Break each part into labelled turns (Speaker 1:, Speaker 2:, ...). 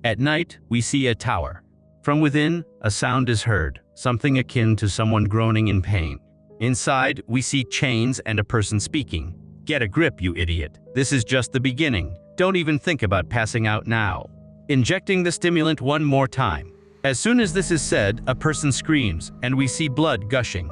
Speaker 1: At night, we see a tower. From within, a sound is heard, something akin to someone groaning in pain. Inside, we see chains and a person speaking. Get a grip, you idiot. This is just the beginning. Don't even think about passing out now. Injecting the stimulant one more time. As soon as this is said, a person screams, and we see blood gushing.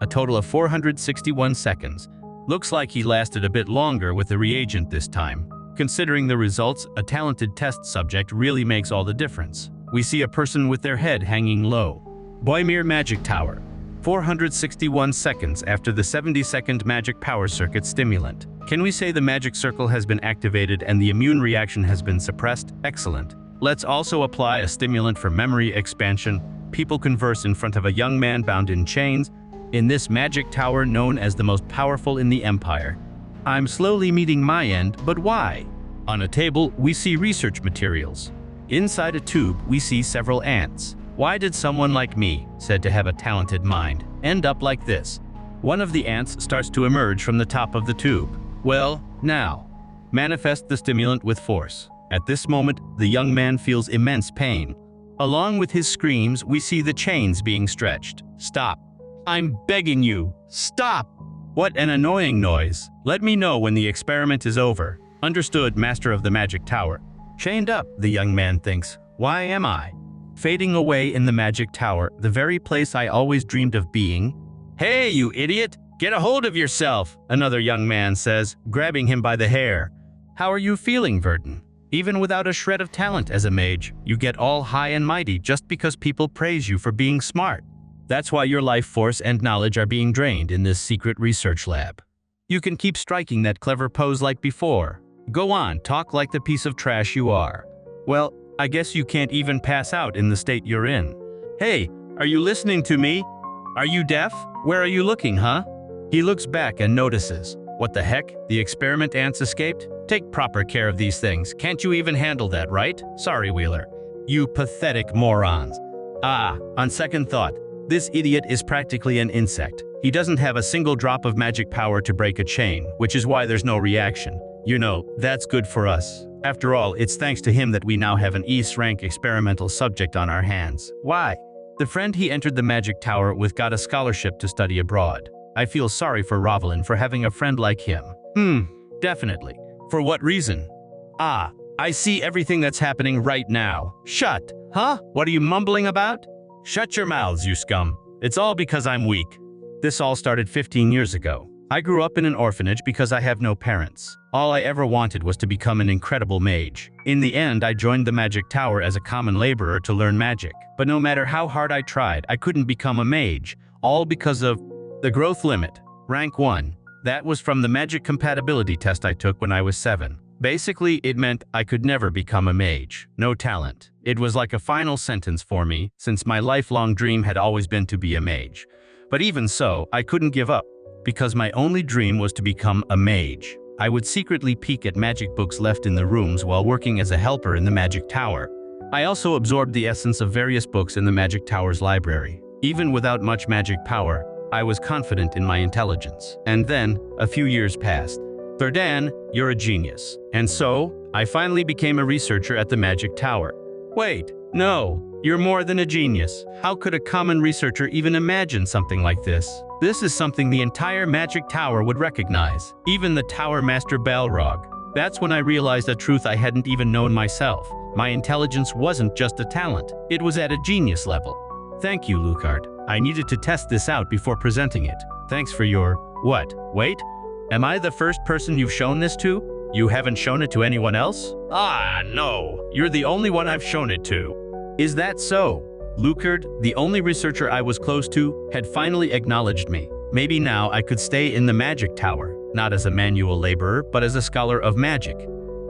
Speaker 1: A total of 461 seconds. Looks like he lasted a bit longer with the reagent this time. Considering the results, a talented test subject really makes all the difference. We see a person with their head hanging low. Boimir Magic Tower. 461 seconds after the 70-second magic power circuit stimulant. Can we say the magic circle has been activated and the immune reaction has been suppressed? Excellent. Let's also apply a stimulant for memory expansion. People converse in front of a young man bound in chains in this magic tower known as the most powerful in the empire. I'm slowly meeting my end, but why? On a table, we see research materials. Inside a tube, we see several ants. Why did someone like me, said to have a talented mind, end up like this? One of the ants starts to emerge from the top of the tube. Well, now, manifest the stimulant with force. At this moment, the young man feels immense pain. Along with his screams, we see the chains being stretched. Stop. I'm begging you. Stop. What an annoying noise. Let me know when the experiment is over. Understood, Master of the Magic Tower. Chained up, the young man thinks. Why am I? Fading away in the magic tower, the very place I always dreamed of being. Hey, you idiot! Get a hold of yourself, another young man says, grabbing him by the hair. How are you feeling, Verdun? Even without a shred of talent as a mage, you get all high and mighty just because people praise you for being smart. That's why your life force and knowledge are being drained in this secret research lab. You can keep striking that clever pose like before. Go on, talk like the piece of trash you are. Well, I guess you can't even pass out in the state you're in. Hey, are you listening to me? Are you deaf? Where are you looking, huh? He looks back and notices. What the heck? The experiment ants escaped? Take proper care of these things. Can't you even handle that, right? Sorry, Wheeler. You pathetic morons. On second thought, this idiot is practically an insect. He doesn't have a single drop of magic power to break a chain, which is why there's no reaction. You know, that's good for us. After all, it's thanks to him that we now have an East-rank experimental subject on our hands. Why? The friend he entered the magic tower with got a scholarship to study abroad. I feel sorry for Rovelin for having a friend like him. Definitely. For what reason? I see everything that's happening right now. Shut. Huh? What are you mumbling about? Shut your mouths, you scum. It's all because I'm weak. This all started 15 years ago. I grew up in an orphanage because I have no parents. All I ever wanted was to become an incredible mage. In the end, I joined the magic tower as a common laborer to learn magic. But no matter how hard I tried, I couldn't become a mage. All because of the growth limit. Rank 1. That was from the magic compatibility test I took when I was 7. Basically, it meant I could never become a mage. No talent. It was like a final sentence for me, since my lifelong dream had always been to be a mage. But even so, I couldn't give up, because my only dream was to become a mage. I would secretly peek at magic books left in the rooms while working as a helper in the magic tower. I also absorbed the essence of various books in the magic tower's library. Even without much magic power, I was confident in my intelligence. And then, a few years passed. Verdun, you're a genius. And so, I finally became a researcher at the magic tower. Wait, no, you're more than a genius. How could a common researcher even imagine something like this? This is something the entire magic tower would recognize, even the tower master Balrog. That's when I realized a truth I hadn't even known myself. My intelligence wasn't just a talent, it was at a genius level. Thank you, Lucard. I needed to test this out before presenting it. Thanks for your… What? Wait? Am I the first person you've shown this to? You haven't shown it to anyone else? No. You're the only one I've shown it to. Is that so? Lucard, the only researcher I was close to, had finally acknowledged me. Maybe now I could stay in the magic tower, not as a manual laborer, but as a scholar of magic.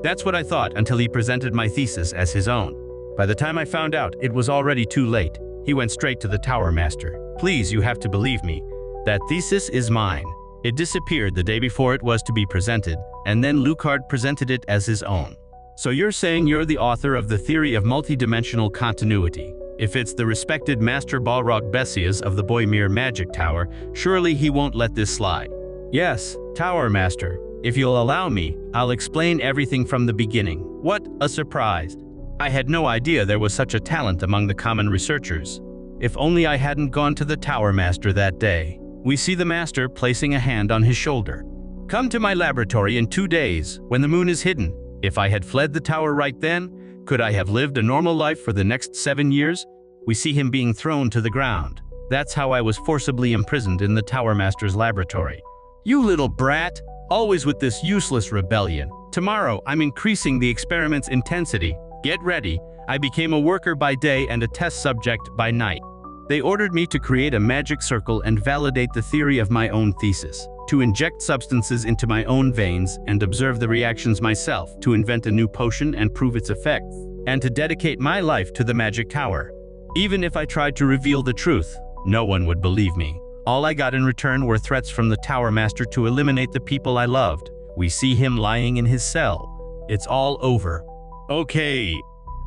Speaker 1: That's what I thought until he presented my thesis as his own. By the time I found out, it was already too late. He went straight to the tower master. Please, you have to believe me. That thesis is mine. It disappeared the day before it was to be presented, and then Lucard presented it as his own. So you're saying you're the author of the theory of multidimensional continuity. If it's the respected Master Balrog Bessias of the Boimir Magic Tower, surely he won't let this slide. Yes, Tower Master. If you'll allow me, I'll explain everything from the beginning. What a surprise. I had no idea there was such a talent among the common researchers. If only I hadn't gone to the Tower Master that day. We see the Master placing a hand on his shoulder. Come to my laboratory in 2 days, when the moon is hidden. If I had fled the tower right then, could I have lived a normal life for the next 7 years? We see him being thrown to the ground. That's how I was forcibly imprisoned in the Tower Master's laboratory. You little brat! Always with this useless rebellion. Tomorrow, I'm increasing the experiment's intensity. Get ready. I became a worker by day and a test subject by night. They ordered me to create a magic circle and validate the theory of my own thesis, to inject substances into my own veins and observe the reactions myself, to invent a new potion and prove its effects, and to dedicate my life to the magic tower. Even if I tried to reveal the truth, no one would believe me. All I got in return were threats from the Tower Master to eliminate the people I loved. We see him lying in his cell. It's all over. Okay,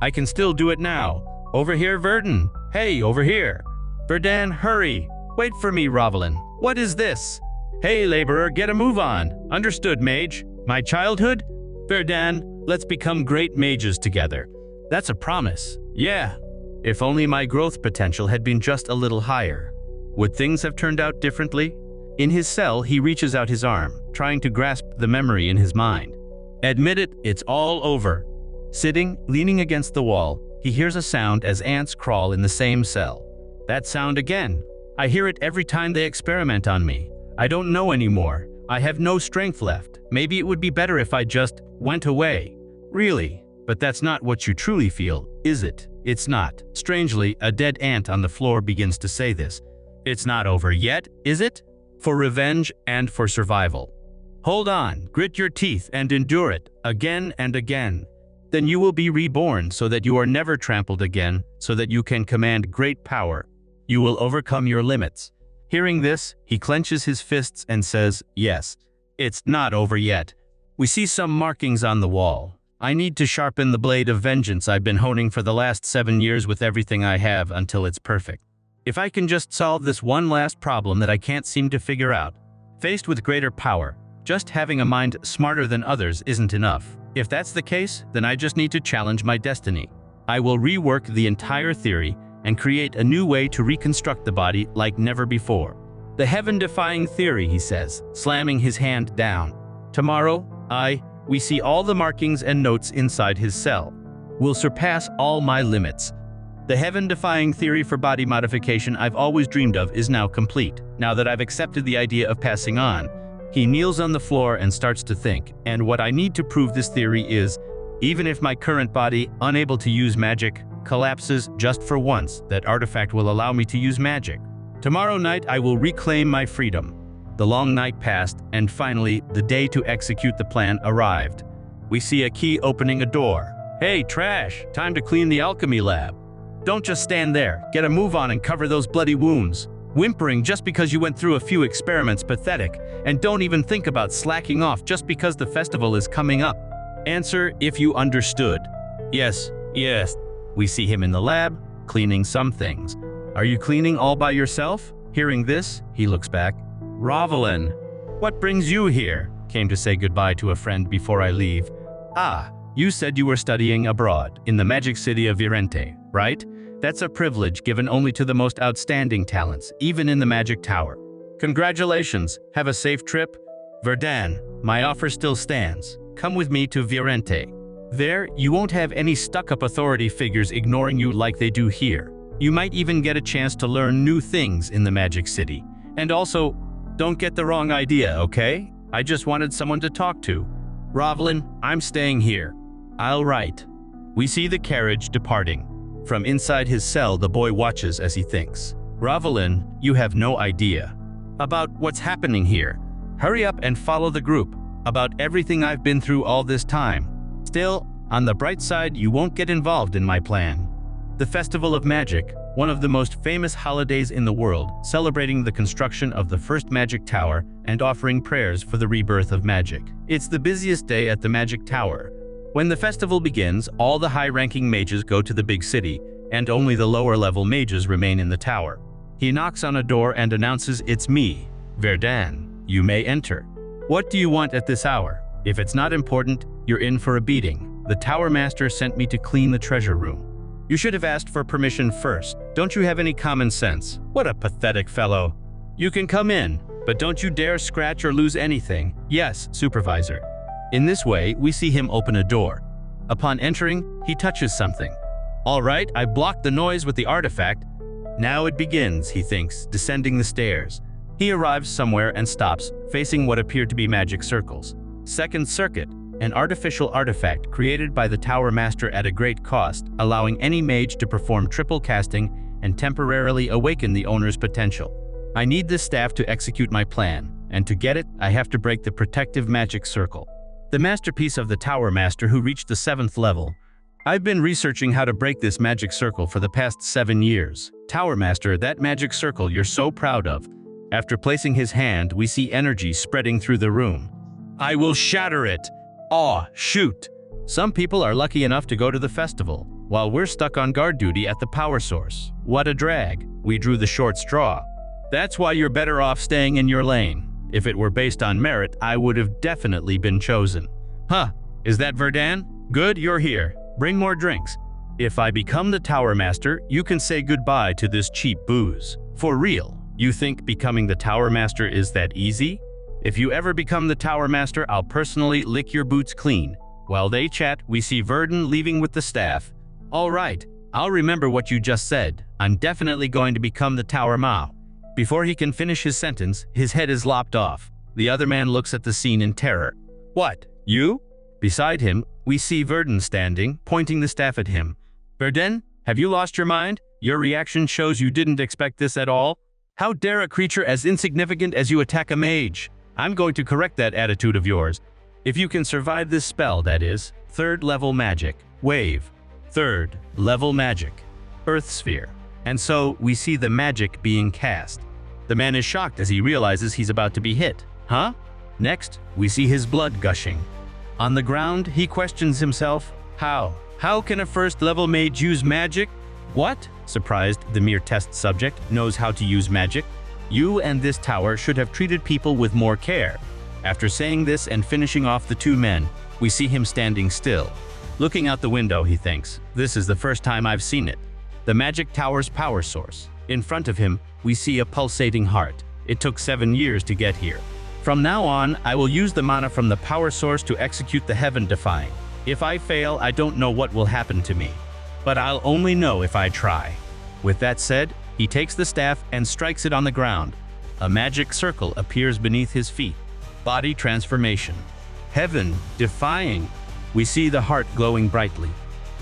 Speaker 1: I can still do it now. Over here, Verdun. Hey, over here. Verdun, hurry. Wait for me, Rovalin. What is this? Hey, laborer, get a move on. Understood, mage. My childhood? Verdun, let's become great mages together. That's a promise. Yeah. If only my growth potential had been just a little higher. Would things have turned out differently? In his cell, he reaches out his arm, trying to grasp the memory in his mind. Admit it, it's all over. Sitting, leaning against the wall, he hears a sound as ants crawl in the same cell. That sound again. I hear it every time they experiment on me. I don't know anymore. I have no strength left. Maybe it would be better if I just went away. Really? But that's not what you truly feel, is it? It's not. Strangely, a dead ant on the floor begins to say this. It's not over yet, is it? For revenge and for survival. Hold on, grit your teeth and endure it, again and again. Then you will be reborn so that you are never trampled again, so that you can command great power. You will overcome your limits. Hearing this, he clenches his fists and says, yes, it's not over yet. We see some markings on the wall. I need to sharpen the blade of vengeance I've been honing for the last 7 years with everything I have until it's perfect. If I can just solve this one last problem that I can't seem to figure out. Faced with greater power, just having a mind smarter than others isn't enough. If that's the case, then I just need to challenge my destiny. I will rework the entire theory and create a new way to reconstruct the body like never before. The heaven-defying theory, he says, slamming his hand down. Tomorrow, we see all the markings and notes inside his cell. Will surpass all my limits. The heaven-defying theory for body modification I've always dreamed of is now complete. Now that I've accepted the idea of passing on, he kneels on the floor and starts to think, and what I need to prove this theory is, even if my current body, unable to use magic, collapses just for once, that artifact will allow me to use magic. Tomorrow night I will reclaim my freedom. The long night passed, and finally, the day to execute the plan arrived. We see a key opening a door. Hey, trash! Time to clean the alchemy lab. Don't just stand there. Get a move on and cover those bloody wounds. Whimpering just because you went through a few experiments pathetic, and don't even think about slacking off just because the festival is coming up. Answer if you understood. Yes. We see him in the lab, cleaning some things. Are you cleaning all by yourself? Hearing this, he looks back. Rovalin, what brings you here? Came to say goodbye to a friend before I leave. Ah, you said you were studying abroad, in the magic city of Virente, right? That's a privilege given only to the most outstanding talents, even in the magic tower. Congratulations, have a safe trip. Verdun, my offer still stands. Come with me to Virente. There, you won't have any stuck-up authority figures ignoring you like they do here. You might even get a chance to learn new things in the magic city. And also, don't get the wrong idea, okay? I just wanted someone to talk to. Rovalin, I'm staying here. I'll write. We see the carriage departing. From inside his cell, the boy watches as he thinks. Rovalin, you have no idea about what's happening here. Hurry up and follow the group. About everything I've been through all this time. Still, on the bright side, you won't get involved in my plan. The Festival of Magic, one of the most famous holidays in the world, celebrating the construction of the first magic tower and offering prayers for the rebirth of magic. It's the busiest day at the magic tower. When the festival begins, all the high-ranking mages go to the big city, and only the lower-level mages remain in the tower. He knocks on a door and announces, "It's me, Verdun. You may enter." What do you want at this hour? If it's not important, you're in for a beating. The Tower Master sent me to clean the treasure room. You should have asked for permission first. Don't you have any common sense? What a pathetic fellow. You can come in, but don't you dare scratch or lose anything. Yes, Supervisor. In this way, we see him open a door. Upon entering, he touches something. All right, I blocked the noise with the artifact. Now it begins, he thinks, descending the stairs. He arrives somewhere and stops, facing what appear to be magic circles. Second Circuit, an artificial artifact created by the Tower Master at a great cost, allowing any mage to perform triple casting and temporarily awaken the owner's potential. I need this staff to execute my plan, and to get it, I have to break the protective magic circle. The masterpiece of the Tower Master who reached the 7th level. I've been researching how to break this magic circle for the past 7 years. Tower Master, that magic circle you're so proud of. After placing his hand, we see energy spreading through the room. I will shatter it! Aw, shoot! Some people are lucky enough to go to the festival, while we're stuck on guard duty at the power source. What a drag. We drew the short straw. That's why you're better off staying in your lane. If it were based on merit, I would have definitely been chosen. Huh, is that Verdan? Good, you're here. Bring more drinks. If I become the Tower Master, you can say goodbye to this cheap booze. For real, you think becoming the Tower Master is that easy? If you ever become the Tower Master, I'll personally lick your boots clean. While they chat, we see Verdun leaving with the staff. All right, I'll remember what you just said. I'm definitely going to become the Tower Mao. Before he can finish his sentence, his head is lopped off. The other man looks at the scene in terror. What, you? Beside him, we see Verdun standing, pointing the staff at him. Verdun, have you lost your mind? Your reaction shows you didn't expect this at all. How dare a creature as insignificant as you attack a mage? I'm going to correct that attitude of yours. If you can survive this spell, that is, 3rd level magic, wave, 3rd level magic, earth sphere. And so, we see the magic being cast. The man is shocked as he realizes he's about to be hit. Huh? Next, we see his blood gushing. On the ground, he questions himself. How? How can a 1st level mage use magic? What? Surprised, the mere test subject knows how to use magic. You and this tower should have treated people with more care. After saying this and finishing off the 2 men, we see him standing still. Looking out the window, he thinks, this is the first time I've seen it. The magic tower's power source. In front of him, we see a pulsating heart. It took 7 years to get here. From now on, I will use the mana from the power source to execute the heaven-defying. If I fail, I don't know what will happen to me. But I'll only know if I try. With that said, he takes the staff and strikes it on the ground. A magic circle appears beneath his feet. Body transformation. Heaven-defying. We see the heart glowing brightly,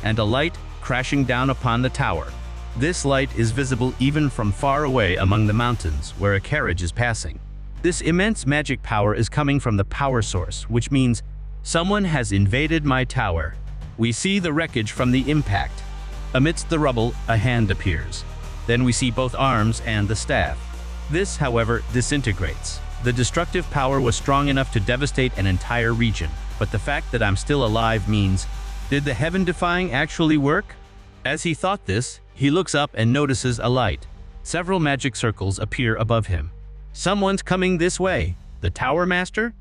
Speaker 1: and a light crashing down upon the tower. This light is visible even from far away among the mountains where a carriage is passing. This immense magic power is coming from the power source, which means someone has invaded my tower. We see the wreckage from the impact. Amidst the rubble, a hand appears. Then we see both arms and the staff. This, however, disintegrates. The destructive power was strong enough to devastate an entire region, but the fact that I'm still alive means, did the heaven-defying actually work? As he thought this, he looks up and notices a light. Several magic circles appear above him. Someone's coming this way. The Tower Master?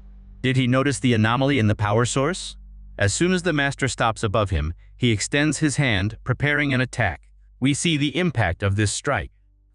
Speaker 1: Did he notice the anomaly in the power source? As soon as the Master stops above him, he extends his hand, preparing an attack. We see the impact of this strike.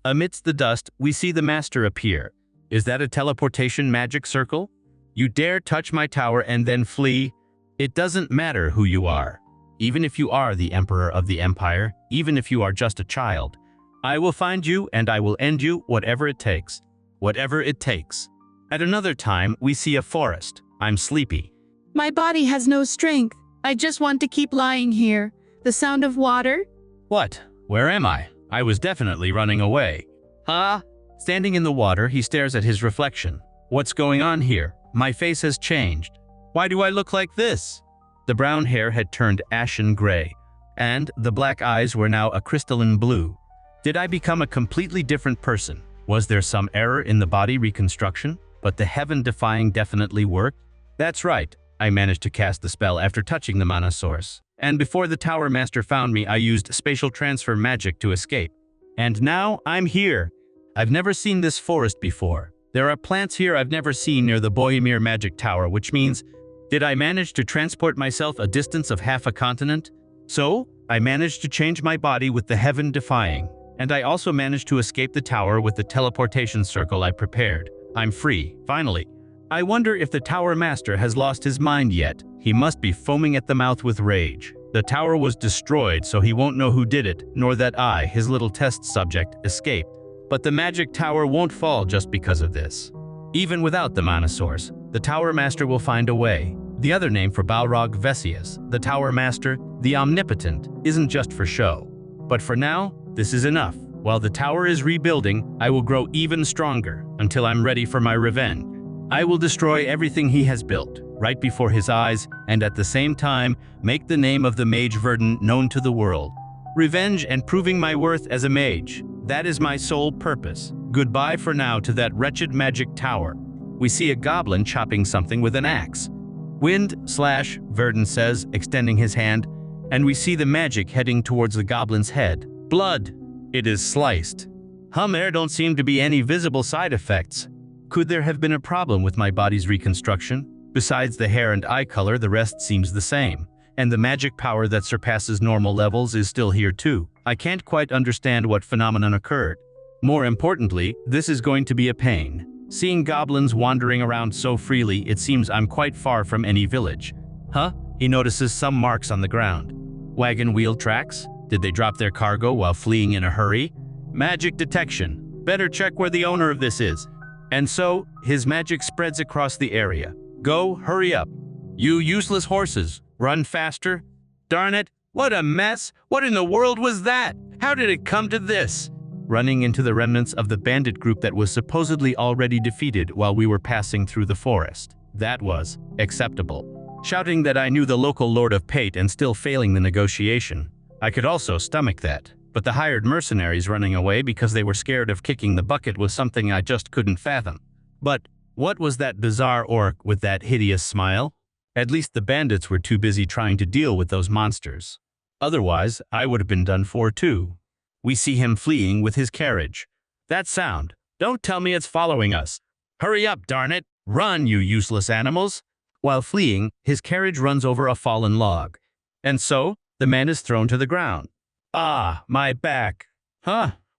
Speaker 1: Amidst the dust, we see the Master appear. Is that a teleportation magic circle? You dare touch my tower and then flee? It doesn't matter who you are. Even if you are the Emperor of the Empire, even if you are just a child, I will find you and I will end you, whatever it takes. Whatever it takes. At another time, we see a forest. I'm sleepy.
Speaker 2: My body has no strength. I just want to keep lying here. The sound of water?
Speaker 1: What? Where am I? I was definitely running away. Huh? Standing in the water, he stares at his reflection. What's going on here? My face has changed. Why do I look like this? The brown hair had turned ashen gray, and the black eyes were now a crystalline blue. Did I become a completely different person? Was there some error in the body reconstruction? But the heaven-defying definitely worked? That's right. I managed to cast the spell after touching the mana source. And before the Tower Master found me, I used spatial transfer magic to escape. And now, I'm here. I've never seen this forest before. There are plants here I've never seen near the Bohemir Magic Tower, which means Did I manage to transport myself a distance of half a continent? So, I managed to change my body with the heaven defying. And I also managed to escape the tower with the teleportation circle I prepared. I'm free, finally. I wonder if the tower master has lost his mind yet. He must be foaming at the mouth with rage. The tower was destroyed, so he won't know who did it, nor that I, his little test subject, escaped. But the magic tower won't fall just because of this. Even without the mana source, the tower master will find a way. The other name for Balrog Vesius, the tower master, the omnipotent, isn't just for show. But for now, this is enough. While the tower is rebuilding, I will grow even stronger until I'm ready for my revenge. I will destroy everything he has built, right before his eyes, and at the same time, make the name of the mage Verdun known to the world. Revenge and proving my worth as a mage. That is my sole purpose. Goodbye for now to that wretched magic tower. We see a goblin chopping something with an axe. Verdun says, extending his hand, and we see the magic heading towards the goblin's head. Blood. It is sliced. There don't seem to be any visible side effects. Could there have been a problem with my body's reconstruction? Besides the hair and eye color, the rest seems the same. And the magic power that surpasses normal levels is still here too. I can't quite understand what phenomenon occurred. More importantly, this is going to be a pain. Seeing goblins wandering around so freely, it seems I'm quite far from any village. He notices some marks on the ground. Wagon wheel tracks? Did they drop their cargo while fleeing in a hurry? Magic detection. Better check where the owner of this is. And so, his magic spreads across the area. Go, hurry up. You useless horses, run faster. Darn it, what a mess! What in the world was that? How did it come to this? Running into the remnants of the bandit group that was supposedly already defeated while we were passing through the forest. That was acceptable. Shouting that I knew the local Lord of Pate and still failing the negotiation. I could also stomach that. But the hired mercenaries running away because they were scared of kicking the bucket was something I just couldn't fathom. But what was that bizarre orc with that hideous smile? At least the bandits were too busy trying to deal with those monsters. Otherwise, I would have been done for too. We see him fleeing with his carriage. That sound. Don't tell me it's following us. Hurry up, darn it! Run, you useless animals! While fleeing, his carriage runs over a fallen log. And so, the man is thrown to the ground. Ah, my back.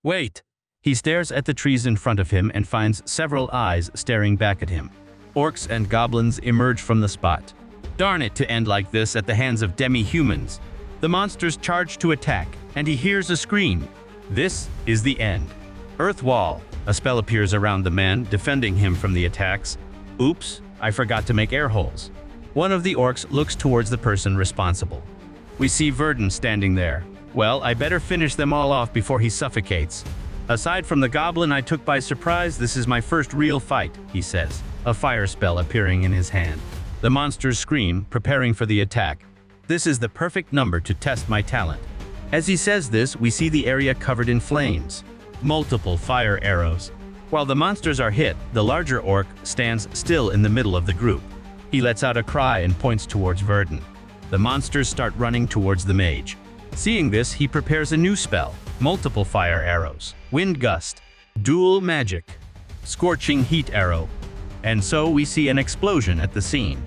Speaker 1: Wait. He stares at the trees in front of him and finds several eyes staring back at him. Orcs and goblins emerge from the spot. Darn it to end like this at the hands of demi-humans. The monsters charge to attack, and he hears a scream. This is the end. Earth Wall. A spell appears around the man, defending him from the attacks. Oops, I forgot to make air holes. One of the orcs looks towards the person responsible. We see Verdun standing there. Well, I better finish them all off before he suffocates. Aside from the goblin I took by surprise, this is my first real fight, he says, a fire spell appearing in his hand. The monsters scream, preparing for the attack. This is the perfect number to test my talent. As he says this, we see the area covered in flames. Multiple fire arrows. While the monsters are hit, the larger orc stands still in the middle of the group. He lets out a cry and points towards Verdun. The monsters start running towards the mage. Seeing this, he prepares a new spell. Multiple fire arrows, wind gust, dual magic, scorching heat arrow. And so we see an explosion at the scene.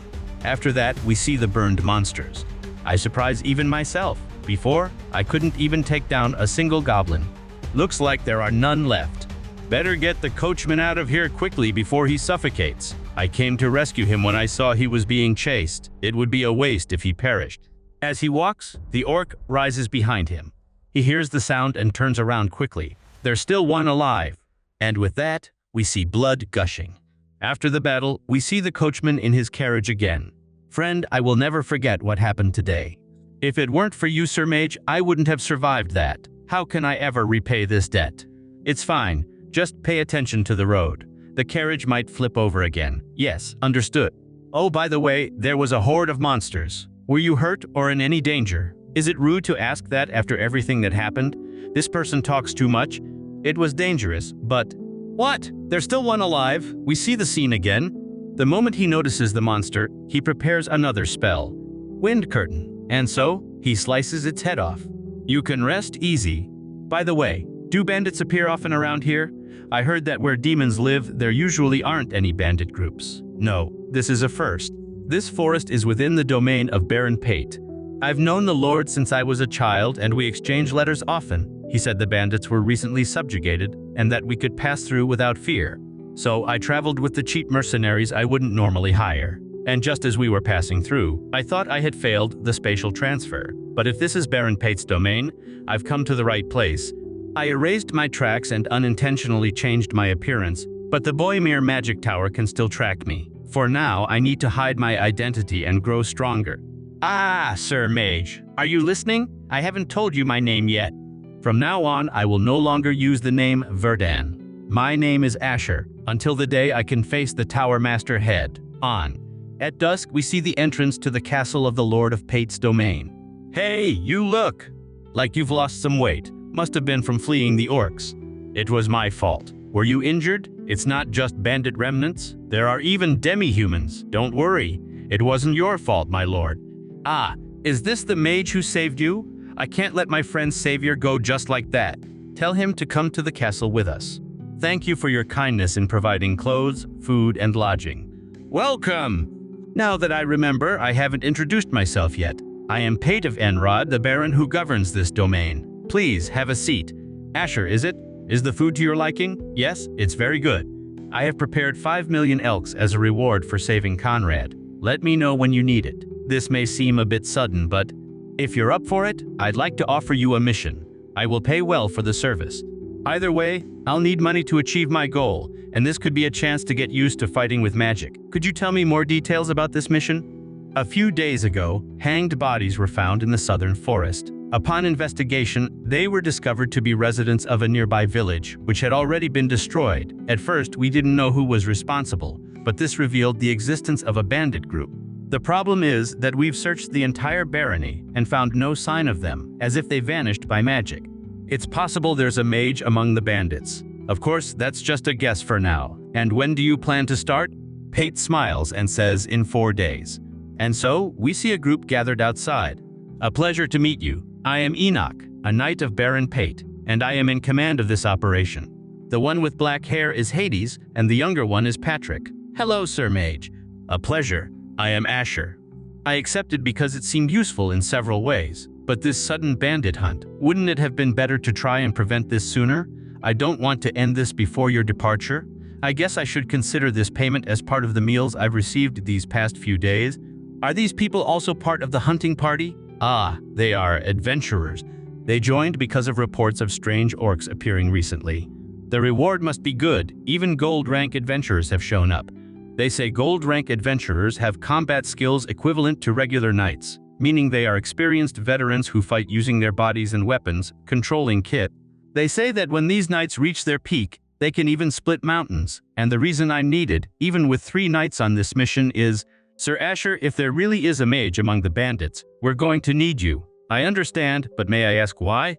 Speaker 1: After that, we see the burned monsters. I surprise even myself. Before, I couldn't even take down a single goblin. Looks like there are none left. Better get the coachman out of here quickly before he suffocates. I came to rescue him when I saw he was being chased. It would be a waste if he perished. As he walks, the orc rises behind him. He hears the sound and turns around quickly. There's still one alive. And with that, we see blood gushing. After the battle, we see the coachman in his carriage again. Friend, I will never forget what happened today. If it weren't for you, Sir Mage, I wouldn't have survived that. How can I ever repay this debt? It's fine. Just pay attention to the road. The carriage might flip over again. Yes, understood. Oh, by the way, there was a horde of monsters. Were you hurt or in any danger? Is it rude to ask that after everything that happened? This person talks too much. It was dangerous, but... What? There's still one alive. We see the scene again. The moment he notices the monster, he prepares another spell. Wind curtain. And so, he slices its head off. You can rest easy. By the way, do bandits appear often around here? I heard that where demons live, there usually aren't any bandit groups. No, this is a first. This forest is within the domain of Baron Pate. I've known the Lord since I was a child and we exchange letters often. He said the bandits were recently subjugated and that we could pass through without fear. So I traveled with the cheap mercenaries I wouldn't normally hire. And just as we were passing through, I thought I had failed the spatial transfer. But if this is Baron Pate's domain, I've come to the right place. I erased my tracks and unintentionally changed my appearance, but the Boymere magic tower can still track me. For now, I need to hide my identity and grow stronger. Ah, Sir Mage, are you listening? I haven't told you my name yet. From now on, I will no longer use the name Verdan. My name is Asher, until the day I can face the Tower Master head on. At dusk, we see the entrance to the castle of the Lord of Pate's domain. Hey, you look! Like you've lost some weight. Must have been from fleeing the orcs. It was my fault. Were you injured? It's not just bandit remnants. There are even demi-humans. Don't worry. It wasn't your fault, my lord. Ah, is this the mage who saved you? I can't let my friend's savior go just like that. Tell him to come to the castle with us. Thank you for your kindness in providing clothes, food, and lodging. Welcome! Now that I remember, I haven't introduced myself yet. I am Pate of Enrod, the Baron who governs this domain. Please, have a seat. Asher, is it? Is the food to your liking? Yes, it's very good. I have prepared 5 million elks as a reward for saving Conrad. Let me know when you need it. This may seem a bit sudden, but if you're up for it, I'd like to offer you a mission. I will pay well for the service. Either way, I'll need money to achieve my goal, and this could be a chance to get used to fighting with magic. Could you tell me more details about this mission? A few days ago, hanged bodies were found in the southern forest. Upon investigation, they were discovered to be residents of a nearby village, which had already been destroyed. At first, we didn't know who was responsible, but this revealed the existence of a bandit group. The problem is that we've searched the entire barony and found no sign of them, as if they vanished by magic. It's possible there's a mage among the bandits. Of course, that's just a guess for now. And when do you plan to start? Pate smiles and says, in 4 days. And so, we see a group gathered outside. A pleasure to meet you. I am Enoch, a knight of Baron Pate, and I am in command of this operation. The one with black hair is Hades, and the younger one is Patrick. Hello, Sir Mage. A pleasure. I am Asher. I accepted because it seemed useful in several ways. But this sudden bandit hunt, wouldn't it have been better to try and prevent this sooner? I don't want to end this before your departure. I guess I should consider this payment as part of the meals I've received these past few days. Are these people also part of the hunting party? Ah, they are adventurers. They joined because of reports of strange orcs appearing recently. The reward must be good. Even gold rank adventurers have shown up. They say gold rank adventurers have combat skills equivalent to regular knights, meaning they are experienced veterans who fight using their bodies and weapons, controlling kit. They say that when these knights reach their peak, they can even split mountains. And the reason I'm needed, even with 3 knights on this mission, is, Sir Asher, if there really is a mage among the bandits, we're going to need you. I understand, but may I ask why?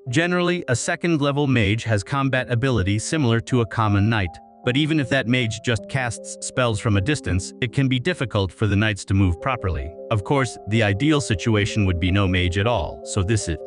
Speaker 1: Generally, a second-level mage has combat ability similar to a common knight. But even if that mage just casts spells from a distance, it can be difficult for the knights to move properly. Of course, the ideal situation would be no mage at all, so this is…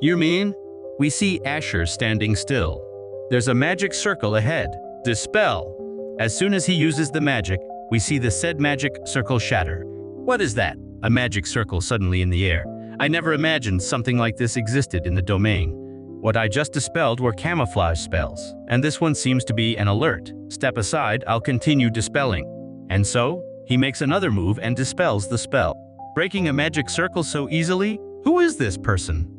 Speaker 1: You mean? We see Asher standing still. There's a magic circle ahead. Dispel. As soon as he uses the magic, we see the said magic circle shatter. What is that? A magic circle suddenly in the air. I never imagined something like this existed in the domain. What I just dispelled were camouflage spells, and this one seems to be an alert. Step aside, I'll continue dispelling. And so, he makes another move and dispels the spell. Breaking a magic circle so easily? Who is this person?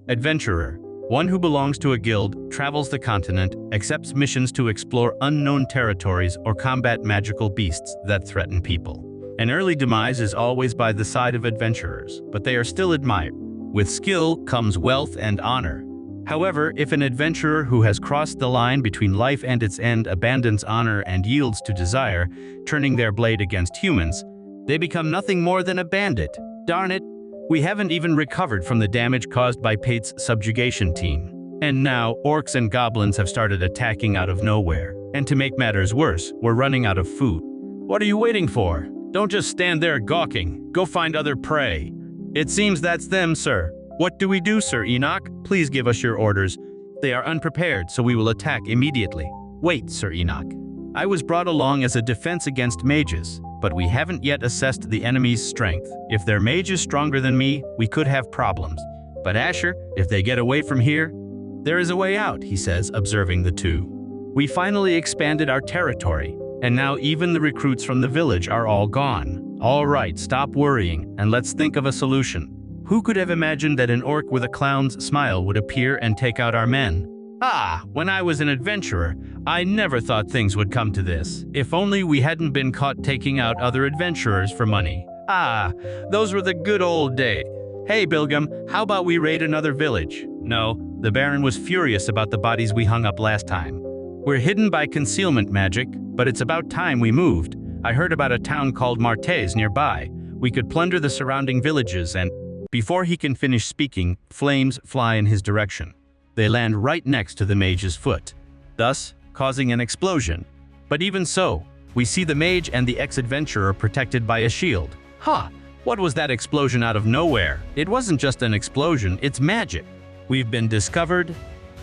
Speaker 1: Adventurer. One who belongs to a guild, travels the continent, accepts missions to explore unknown territories or combat magical beasts that threaten people. An early demise is always by the side of adventurers, but they are still admired. With skill comes wealth and honor. However, if an adventurer who has crossed the line between life and its end abandons honor and yields to desire, turning their blade against humans, they become nothing more than a bandit. Darn it! We haven't even recovered from the damage caused by Pate's subjugation team. And now, orcs and goblins have started attacking out of nowhere. And to make matters worse, we're running out of food. What are you waiting for? Don't just stand there gawking. Go find other prey. It seems that's them, sir. What do we do, Sir Enoch? Please give us your orders. They are unprepared, so we will attack immediately. Wait, Sir Enoch. I was brought along as a defense against mages. but we haven't yet assessed the enemy's strength. If their mage is stronger than me, we could have problems. But Asher, if they get away from here, there is a way out, he says, observing the two. We finally expanded our territory, and now even the recruits from the village are all gone. All right, stop worrying, and let's think of a solution. Who could have imagined that an orc with a clown's smile would appear and take out our men? Ah, when I was an adventurer, I never thought things would come to this. If only we hadn't been caught taking out other adventurers for money. Ah, those were the good old days. Hey Bilgam, how about we raid another village? No, the Baron was furious about the bodies we hung up last time. We're hidden by concealment magic, but it's about time we moved. I heard about a town called Martes nearby. We could plunder the surrounding villages and... Before he can finish speaking, flames fly in his direction. They land right next to the mage's foot, thus causing an explosion. But even so, we see the mage and the ex-adventurer protected by a shield. Ha! What was that explosion out of nowhere? It wasn't just an explosion, it's magic. We've been discovered.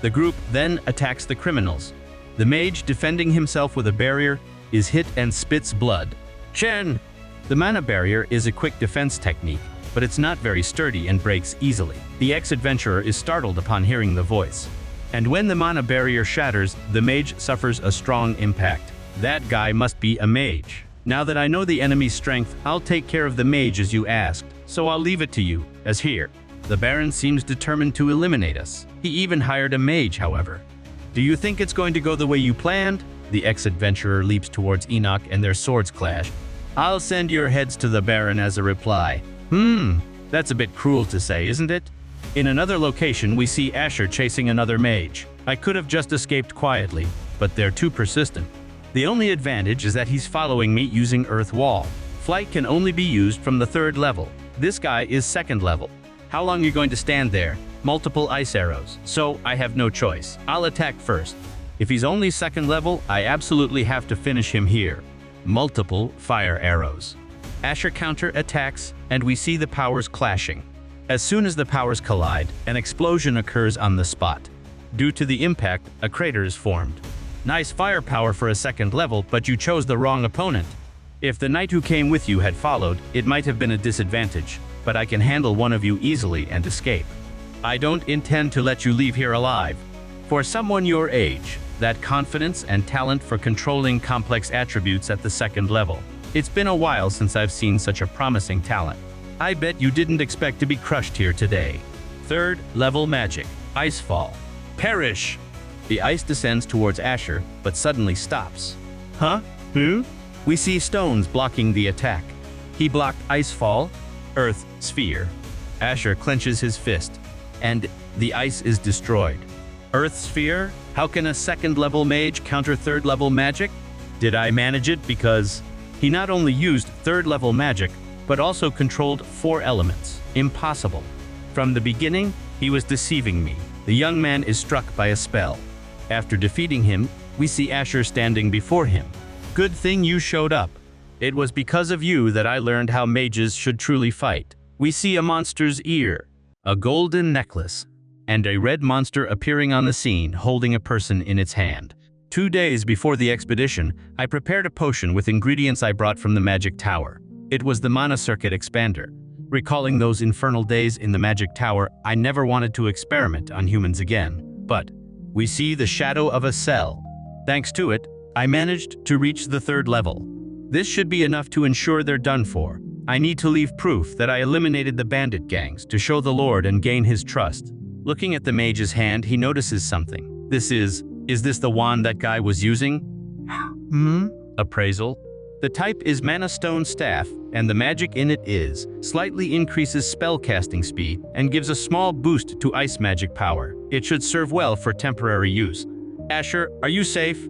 Speaker 1: The group then attacks the criminals. The mage, defending himself with a barrier, is hit and spits blood. Shen! The mana barrier is a quick defense technique, but it's not very sturdy and breaks easily. The ex-adventurer is startled upon hearing the voice. And when the mana barrier shatters, the mage suffers a strong impact. That guy must be a mage. Now that I know the enemy's strength, I'll take care of the mage as you asked, so I'll leave it to you, as here. The Baron seems determined to eliminate us. He even hired a mage, however. Do you think it's going to go the way you planned? The ex-adventurer leaps towards Enoch and their swords clash. I'll send your heads to the Baron as a reply. That's a bit cruel to say, isn't it? In another location, we see Asher chasing another mage. I could have just escaped quietly, but they're too persistent. The only advantage is that he's following me using Earth Wall. Flight can only be used from the 3rd level. This guy is 2nd level. How long are you going to stand there? Multiple ice arrows. So I have no choice. I'll attack first. If he's only 2nd level, I absolutely have to finish him here. Multiple fire arrows. Asher counter-attacks, and we see the powers clashing. As soon as the powers collide, an explosion occurs on the spot. Due to the impact, a crater is formed. Nice firepower for a 2nd level, but you chose the wrong opponent. If the knight who came with you had followed, it might have been a disadvantage, but I can handle one of you easily and escape. I don't intend to let you leave here alive. For someone your age, that confidence and talent for controlling complex attributes at the 2nd level. It's been a while since I've seen such a promising talent. I bet you didn't expect to be crushed here today. 3rd level magic, Icefall. Perish! The ice descends towards Asher, but suddenly stops. Huh? Who? We see stones blocking the attack. He blocked Icefall, Earth Sphere. Asher clenches his fist, and the ice is destroyed. Earth Sphere? How can a 2nd level mage counter 3rd level magic? Did I manage it? Because he not only used 3rd level magic, but also controlled 4 elements. Impossible. From the beginning, he was deceiving me. The young man is struck by a spell. After defeating him, we see Asher standing before him. Good thing you showed up. It was because of you that I learned how mages should truly fight. We see a monster's ear, a golden necklace, and a red monster appearing on the scene holding a person in its hand. 2 days before the expedition, I prepared a potion with ingredients I brought from the magic tower. It was the mana circuit expander. Recalling those infernal days in the magic tower, I never wanted to experiment on humans again. But we see the shadow of a cell. Thanks to it, I managed to reach the 3rd level. This should be enough to ensure they're done for. I need to leave proof that I eliminated the bandit gangs to show the Lord and gain his trust. Looking at the mage's hand, he notices something. Is this the wand that guy was using? Appraisal. The type is Mana Stone Staff, and the magic in it is slightly increases spellcasting speed and gives a small boost to ice magic power. It should serve well for temporary use. Asher, are you safe?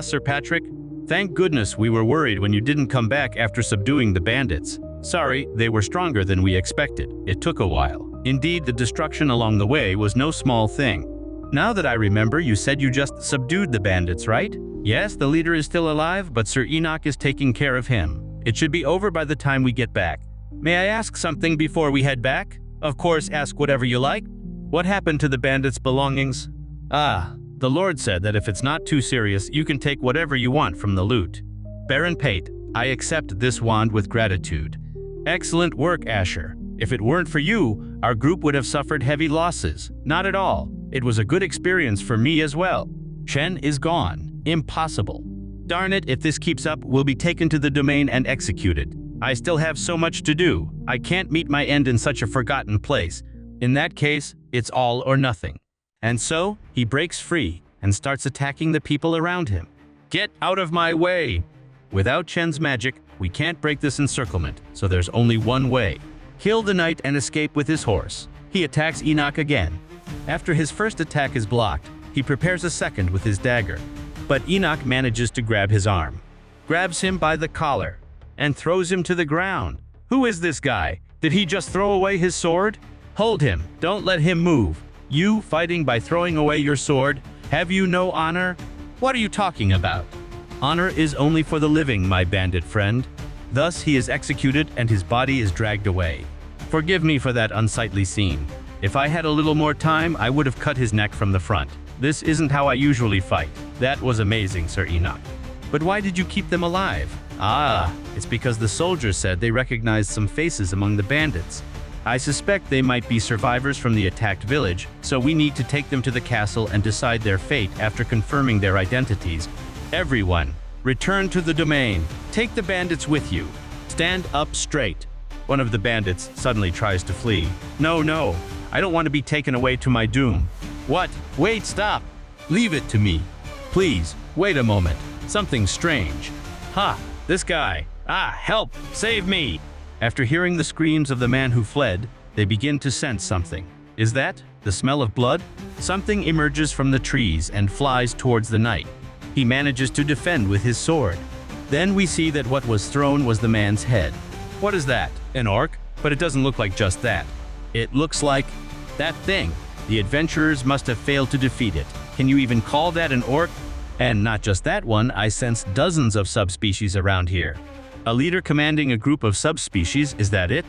Speaker 1: Sir Patrick? Thank goodness we were worried when you didn't come back after subduing the bandits. Sorry, they were stronger than we expected. It took a while. Indeed, the destruction along the way was no small thing. Now that I remember, you said you just subdued the bandits, right? Yes, the leader is still alive, but Sir Enoch is taking care of him. It should be over by the time we get back. May I ask something before we head back? Of course, ask whatever you like. What happened to the bandits' belongings? The Lord said that if it's not too serious, you can take whatever you want from the loot. Baron Pate, I accept this wand with gratitude. Excellent work, Asher. If it weren't for you, our group would have suffered heavy losses. Not at all. It was a good experience for me as well. Chen is gone. Impossible. Darn it, if this keeps up, we'll be taken to the domain and executed. I still have so much to do. I can't meet my end in such a forgotten place. In that case, it's all or nothing. And so, he breaks free and starts attacking the people around him. Get out of my way! Without Chen's magic, we can't break this encirclement, so there's only one way. Kill the knight and escape with his horse. He attacks Enoch again. After his first attack is blocked, he prepares a second with his dagger. But Enoch manages to grab his arm, grabs him by the collar, and throws him to the ground. Who is this guy? Did he just throw away his sword? Hold him. Don't let him move. You fighting by throwing away your sword? Have you no honor? What are you talking about? Honor is only for the living, my bandit friend. Thus he is executed and his body is dragged away. Forgive me for that unsightly scene. If I had a little more time, I would have cut his neck from the front. This isn't how I usually fight. That was amazing, Sir Enoch. But why did you keep them alive? Ah, it's because the soldiers said they recognized some faces among the bandits. I suspect they might be survivors from the attacked village, so we need to take them to the castle and decide their fate after confirming their identities. Everyone, return to the domain. Take the bandits with you. Stand up straight. One of the bandits suddenly tries to flee. No, I don't want to be taken away to my doom. What? Wait, stop! Leave it to me. Please, wait a moment. Something strange. Ha! This guy. Ah, help! Save me! After hearing the screams of the man who fled, they begin to sense something. Is that the smell of blood? Something emerges from the trees and flies towards the knight. He manages to defend with his sword. Then we see that what was thrown was the man's head. What is that? An orc? But it doesn't look like just that. It looks like that thing. The adventurers must have failed to defeat it. Can you even call that an orc? And not just that one, I sense dozens of subspecies around here. A leader commanding a group of subspecies, is that it?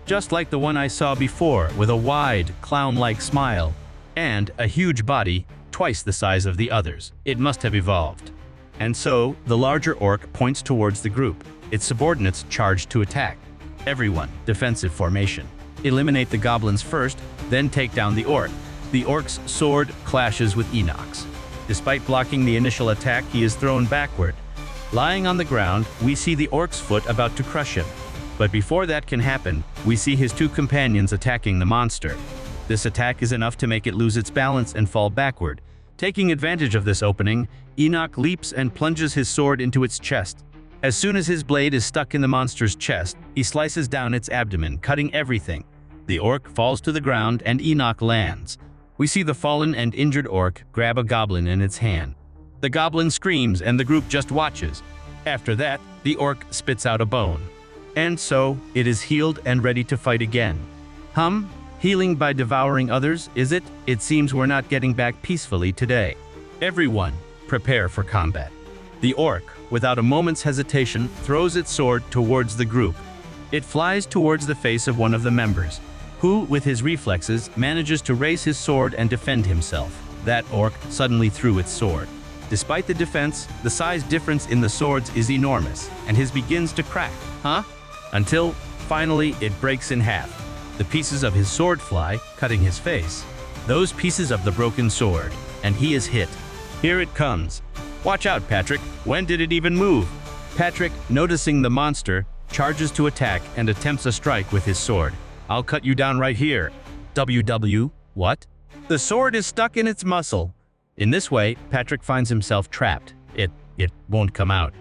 Speaker 1: Just like the one I saw before, with a wide, clown-like smile, and a huge body, twice the size of the others. It must have evolved. And so, the larger orc points towards the group. Its subordinates charge to attack. Everyone, defensive formation. Eliminate the goblins first, then take down the orc. The orc's sword clashes with Enoch's. Despite blocking the initial attack, he is thrown backward. Lying on the ground, we see the orc's foot about to crush him. But before that can happen, we see his two companions attacking the monster. This attack is enough to make it lose its balance and fall backward. Taking advantage of this opening, Enoch leaps and plunges his sword into its chest. As soon as his blade is stuck in the monster's chest, he slices down its abdomen, cutting everything. The orc falls to the ground and Enoch lands. We see the fallen and injured orc grab a goblin in its hand. The goblin screams and the group just watches. After that, the orc spits out a bone. And so, it is healed and ready to fight again. Healing by devouring others, is it? It seems we're not getting back peacefully today. Everyone, prepare for combat. The orc, without a moment's hesitation, throws its sword towards the group. It flies towards the face of one of the members, who, with his reflexes, manages to raise his sword and defend himself. That orc suddenly threw its sword. Despite the defense, the size difference in the swords is enormous, and his begins to crack. Until, finally, it breaks in half. The pieces of his sword fly, cutting his face. Those pieces of the broken sword, and he is hit. Here it comes. Watch out, Patrick. When did it even move? Patrick, noticing the monster, charges to attack and attempts a strike with his sword. I'll cut you down right here. What? The sword is stuck in its muscle. In this way, Patrick finds himself trapped. It won't come out.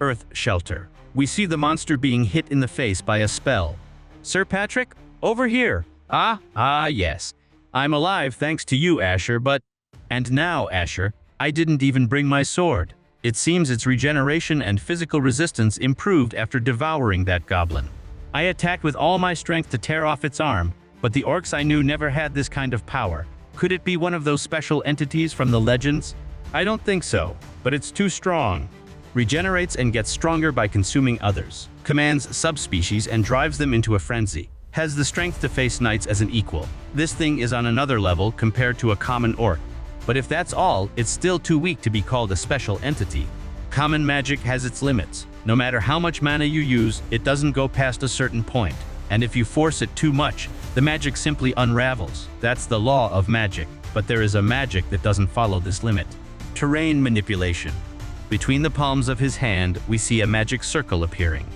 Speaker 1: Earth shelter. We see the monster being hit in the face by a spell. Sir Patrick, over here. Yes. I'm alive thanks to you, Asher, but... And now, Asher, I didn't even bring my sword. It seems its regeneration and physical resistance improved after devouring that goblin. I attacked with all my strength to tear off its arm, but the orcs I knew never had this kind of power. Could it be one of those special entities from the legends? I don't think so, but it's too strong. Regenerates and gets stronger by consuming others. Commands subspecies and drives them into a frenzy. Has the strength to face knights as an equal. This thing is on another level compared to a common orc. But if that's all, it's still too weak to be called a special entity. Common magic has its limits. No matter how much mana you use, it doesn't go past a certain point. And if you force it too much, the magic simply unravels. That's the law of magic. But there is a magic that doesn't follow this limit. Terrain manipulation. Between the palms of his hand, we see a magic circle appearing.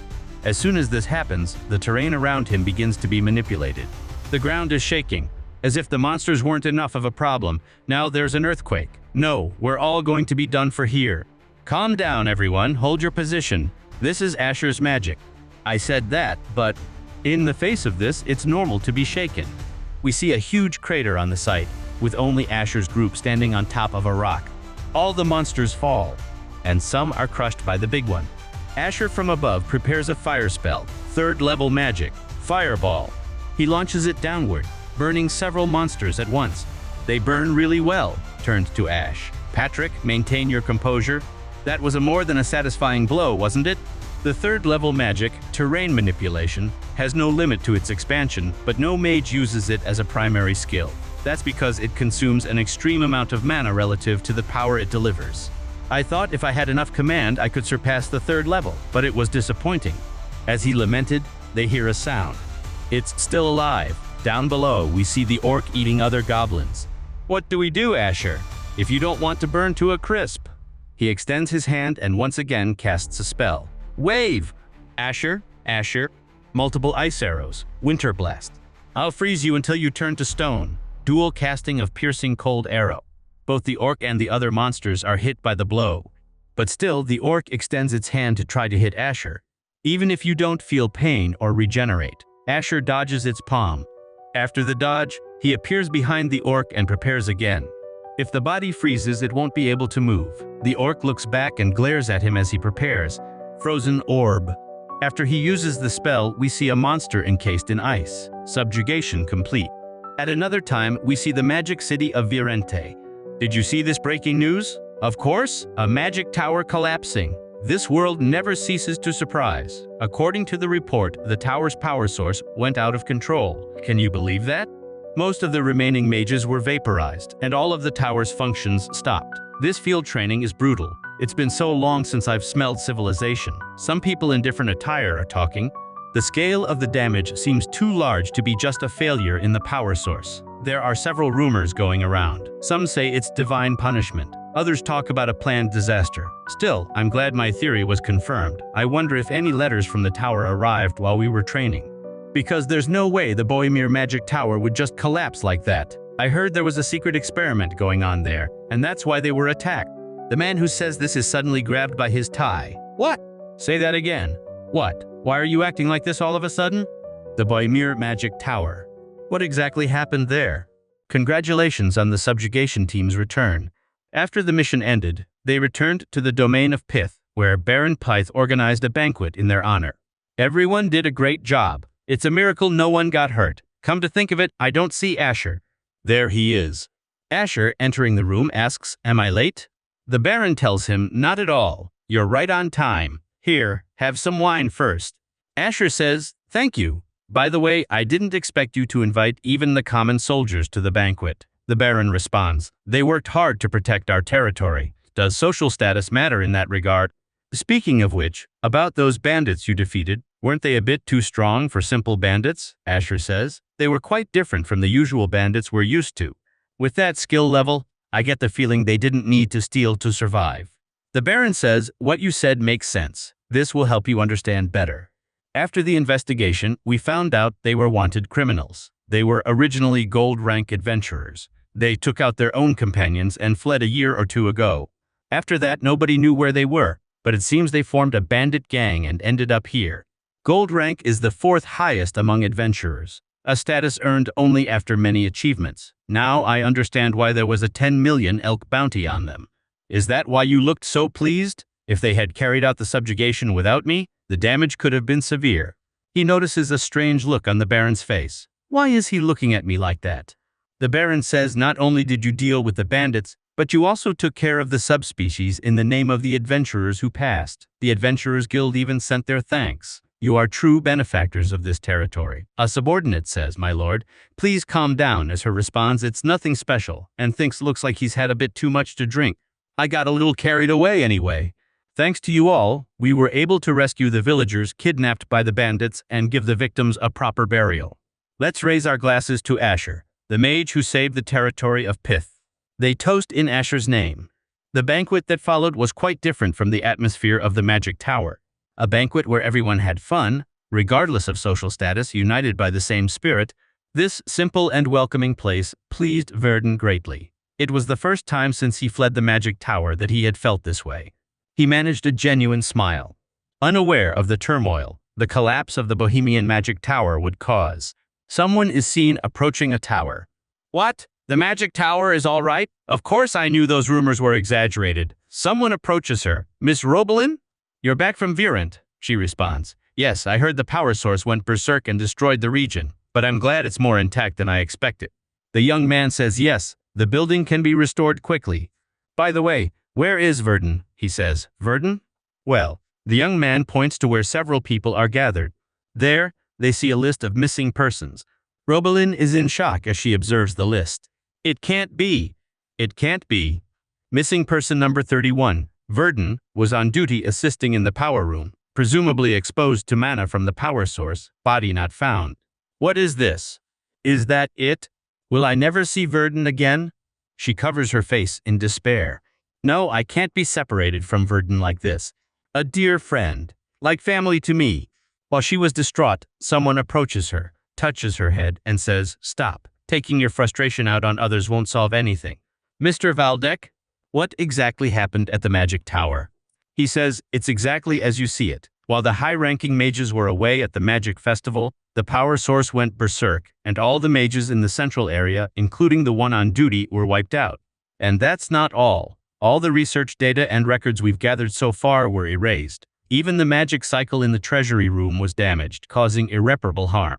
Speaker 1: As soon as this happens, the terrain around him begins to be manipulated. The ground is shaking. As if the monsters weren't enough of a problem, now there's an earthquake. No, we're all going to be done for here. Calm down, everyone. Hold your position. This is Asher's magic. I said that, but in the face of this, it's normal to be shaken. We see a huge crater on the site, with only Asher's group standing on top of a rock. All the monsters fall, and some are crushed by the big one. Asher from above prepares a fire spell, 3rd level magic, Fireball. He launches it downward, burning several monsters at once. They burn really well, turned to ash. Patrick, maintain your composure. That was a more than a satisfying blow, wasn't it? The 3rd level magic, Terrain Manipulation, has no limit to its expansion, but no mage uses it as a primary skill. That's because it consumes an extreme amount of mana relative to the power it delivers. I thought if I had enough command, I could surpass the 3rd level, but it was disappointing. As he lamented, they hear a sound. It's still alive. Down below, we see the orc eating other goblins. What do we do, Asher? If you don't want to burn to a crisp. He extends his hand and once again casts a spell. Wave! Asher, multiple ice arrows, Winter Blast. I'll freeze you until you turn to stone. Dual casting of piercing cold arrow. Both the orc and the other monsters are hit by the blow. But still, the orc extends its hand to try to hit Asher. Even if you don't feel pain or regenerate, Asher dodges its palm. After the dodge, he appears behind the orc and prepares again. If the body freezes, it won't be able to move. The orc looks back and glares at him as he prepares. Frozen orb. After he uses the spell, we see a monster encased in ice. Subjugation complete. At another time, we see the magic city of Virente. Did you see this breaking news? Of course, a magic tower collapsing. This world never ceases to surprise. According to the report, the tower's power source went out of control. Can you believe that? Most of the remaining mages were vaporized, and all of the tower's functions stopped. This field training is brutal. It's been so long since I've smelled civilization. Some people in different attire are talking. The scale of the damage seems too large to be just a failure in the power source. There are several rumors going around. Some say it's divine punishment. Others talk about a planned disaster. Still, I'm glad my theory was confirmed. I wonder if any letters from the tower arrived while we were training. Because there's no way the Boimir magic tower would just collapse like that. I heard there was a secret experiment going on there, and that's why they were attacked. The man who says this is suddenly grabbed by his tie. What? Say that again. What? Why are you acting like this all of a sudden? The Boimir magic tower. What exactly happened there? Congratulations on the subjugation team's return. After the mission ended, they returned to the domain of Pith, where Baron Pyth organized a banquet in their honor. Everyone did a great job. It's a miracle no one got hurt. Come to think of it, I don't see Asher. There he is. Asher, entering the room, asks, "Am I late?" The Baron tells him, "Not at all. You're right on time. Here, have some wine first." Asher says, "Thank you. By the way, I didn't expect you to invite even the common soldiers to the banquet." The Baron responds, "They worked hard to protect our territory. Does social status matter in that regard? Speaking of which, about those bandits you defeated, weren't they a bit too strong for simple bandits?" Asher says. "They were quite different from the usual bandits we're used to. With that skill level, I get the feeling they didn't need to steal to survive." The Baron says, "What you said makes sense. This will help you understand better." After the investigation, we found out they were wanted criminals. They were originally gold-rank adventurers. They took out their own companions and fled a year or two ago. After that, nobody knew where they were, but it seems they formed a bandit gang and ended up here. Gold rank is the 4th highest among adventurers, a status earned only after many achievements. Now I understand why there was a 10 million elk bounty on them. Is that why you looked so pleased? If they had carried out the subjugation without me, the damage could have been severe. He notices a strange look on the Baron's face. Why is he looking at me like that? The Baron says, "Not only did you deal with the bandits, but you also took care of the subspecies in the name of the adventurers who passed. The Adventurers Guild even sent their thanks. You are true benefactors of this territory." A subordinate says, "My lord, please calm down," as her responds, "It's nothing special," and thinks looks like he's had a bit too much to drink. "I got a little carried away anyway." Thanks to you all, we were able to rescue the villagers kidnapped by the bandits and give the victims a proper burial. Let's raise our glasses to Asher, the mage who saved the territory of Pith. They toast in Asher's name. The banquet that followed was quite different from the atmosphere of the Magic Tower. A banquet where everyone had fun, regardless of social status, united by the same spirit. This simple and welcoming place pleased Verdun greatly. It was the first time since he fled the Magic Tower that he had felt this way. He managed a genuine smile, unaware of the turmoil the collapse of the Bohemian Magic Tower would cause. Someone is seen approaching a tower. What? The Magic Tower is all right? Of course I knew those rumors were exaggerated. Someone approaches her. Miss Robelin? You're back from Virant, she responds. Yes, I heard the power source went berserk and destroyed the region, but I'm glad it's more intact than I expected. The young man says yes, the building can be restored quickly. By the way, where is Verdun? He says. Verdun? Well, the young man points to where several people are gathered. There, they see a list of missing persons. Robelin is in shock as she observes the list. It can't be. It can't be. Missing person number 31, Verdun, was on duty assisting in the power room, presumably exposed to mana from the power source, body not found. What is this? Is that it? Will I never see Verdun again? She covers her face in despair. No, I can't be separated from Verdun like this. A dear friend, like family to me. While she was distraught, someone approaches her, touches her head, and says, Stop. Taking your frustration out on others won't solve anything. Mr. Valdek, what exactly happened at the Magic Tower? He says, It's exactly as you see it. While the high-ranking mages were away at the Magic Festival, the power source went berserk, and all the mages in the central area, including the one on duty, were wiped out. And that's not all. All the research data and records we've gathered so far were erased. Even the magic cycle in the treasury room was damaged, causing irreparable harm.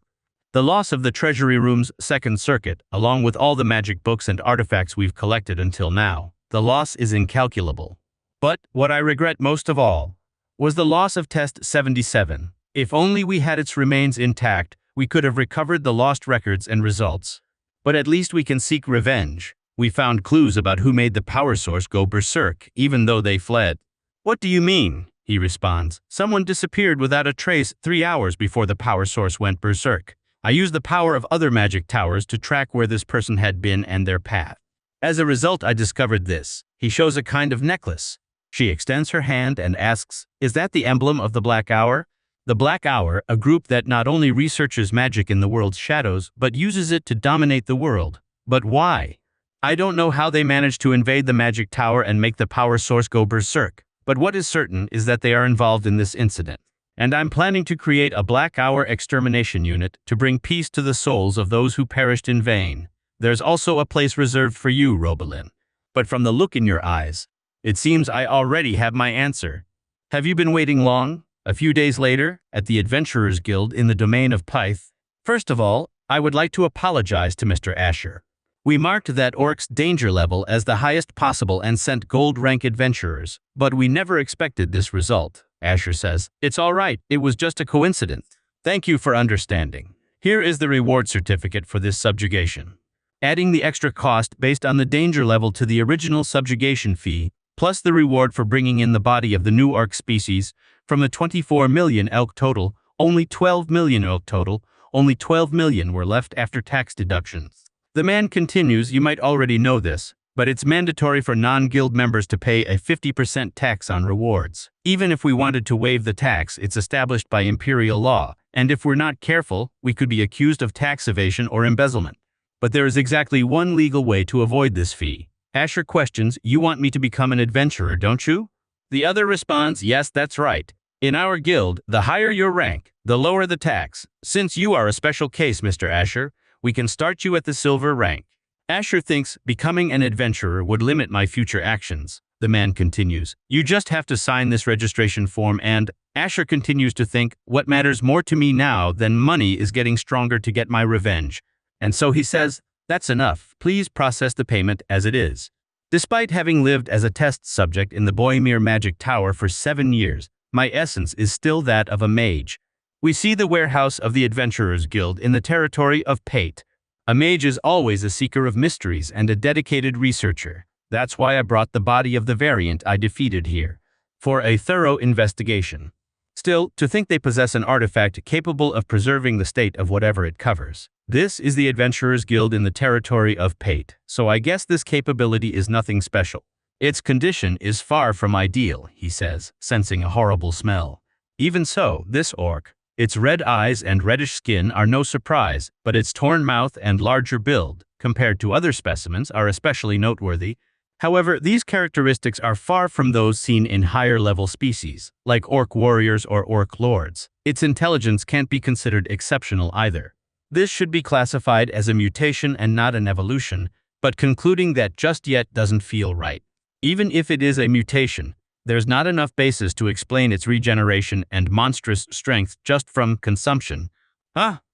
Speaker 1: The loss of the treasury room's second circuit, along with all the magic books and artifacts we've collected until now, the loss is incalculable. But what I regret most of all was the loss of Test 77. If only we had its remains intact, we could have recovered the lost records and results. But at least we can seek revenge. We found clues about who made the power source go berserk, even though they fled. What do you mean? He responds. Someone disappeared without a trace 3 hours before the power source went berserk. I used the power of other magic towers to track where this person had been and their path. As a result, I discovered this. He shows a kind of necklace. She extends her hand and asks, Is that the emblem of the Black Hour? The Black Hour, a group that not only researches magic in the world's shadows, but uses it to dominate the world. But why? I don't know how they managed to invade the Magic Tower and make the power source go berserk, but what is certain is that they are involved in this incident. And I'm planning to create a Black Hour extermination unit to bring peace to the souls of those who perished in vain. There's also a place reserved for you, Robelin. But from the look in your eyes, it seems I already have my answer. Have you been waiting long? A few days later, at the Adventurers Guild in the domain of Pyth. First of all, I would like to apologize to Mr. Asher. We marked that orc's danger level as the highest possible and sent gold-rank adventurers, but we never expected this result, Asher says. It's all right, it was just a coincidence. Thank you for understanding. Here is the reward certificate for this subjugation. Adding the extra cost based on the danger level to the original subjugation fee, plus the reward for bringing in the body of the new orc species, from the 24 million elk total, only 12 million elk total, only 12 million were left after tax deductions. The man continues, you might already know this, but it's mandatory for non-guild members to pay a 50% tax on rewards. Even if we wanted to waive the tax, it's established by imperial law, and if we're not careful, we could be accused of tax evasion or embezzlement. But there is exactly one legal way to avoid this fee. Asher questions, you want me to become an adventurer, don't you? The other responds, yes, that's right. In our guild, the higher your rank, the lower the tax. Since you are a special case, Mr. Asher, we can start you at the silver rank. Asher thinks becoming an adventurer would limit my future actions. The man continues, you just have to sign this registration form and, Asher continues to think, what matters more to me now than money is getting stronger to get my revenge. And so he says, that's enough, please process the payment as it is. Despite having lived as a test subject in the Bohemir Magic Tower for 7 years, my essence is still that of a mage. We see the warehouse of the Adventurers Guild in the territory of Pate. A mage is always a seeker of mysteries and a dedicated researcher. That's why I brought the body of the variant I defeated here. for a thorough investigation. Still, to think they possess an artifact capable of preserving the state of whatever it covers. This is the Adventurers Guild in the territory of Pate, so I guess this capability is nothing special. Its condition is far from ideal, he says, sensing a horrible smell. Even so, this orc, its red eyes and reddish skin are no surprise, but its torn mouth and larger build, compared to other specimens, are especially noteworthy. However, these characteristics are far from those seen in higher-level species, like orc warriors or orc lords. Its intelligence can't be considered exceptional either. This should be classified as a mutation and not an evolution, but concluding that just yet doesn't feel right. Even if it is a mutation, there's not enough basis to explain its regeneration and monstrous strength just from consumption.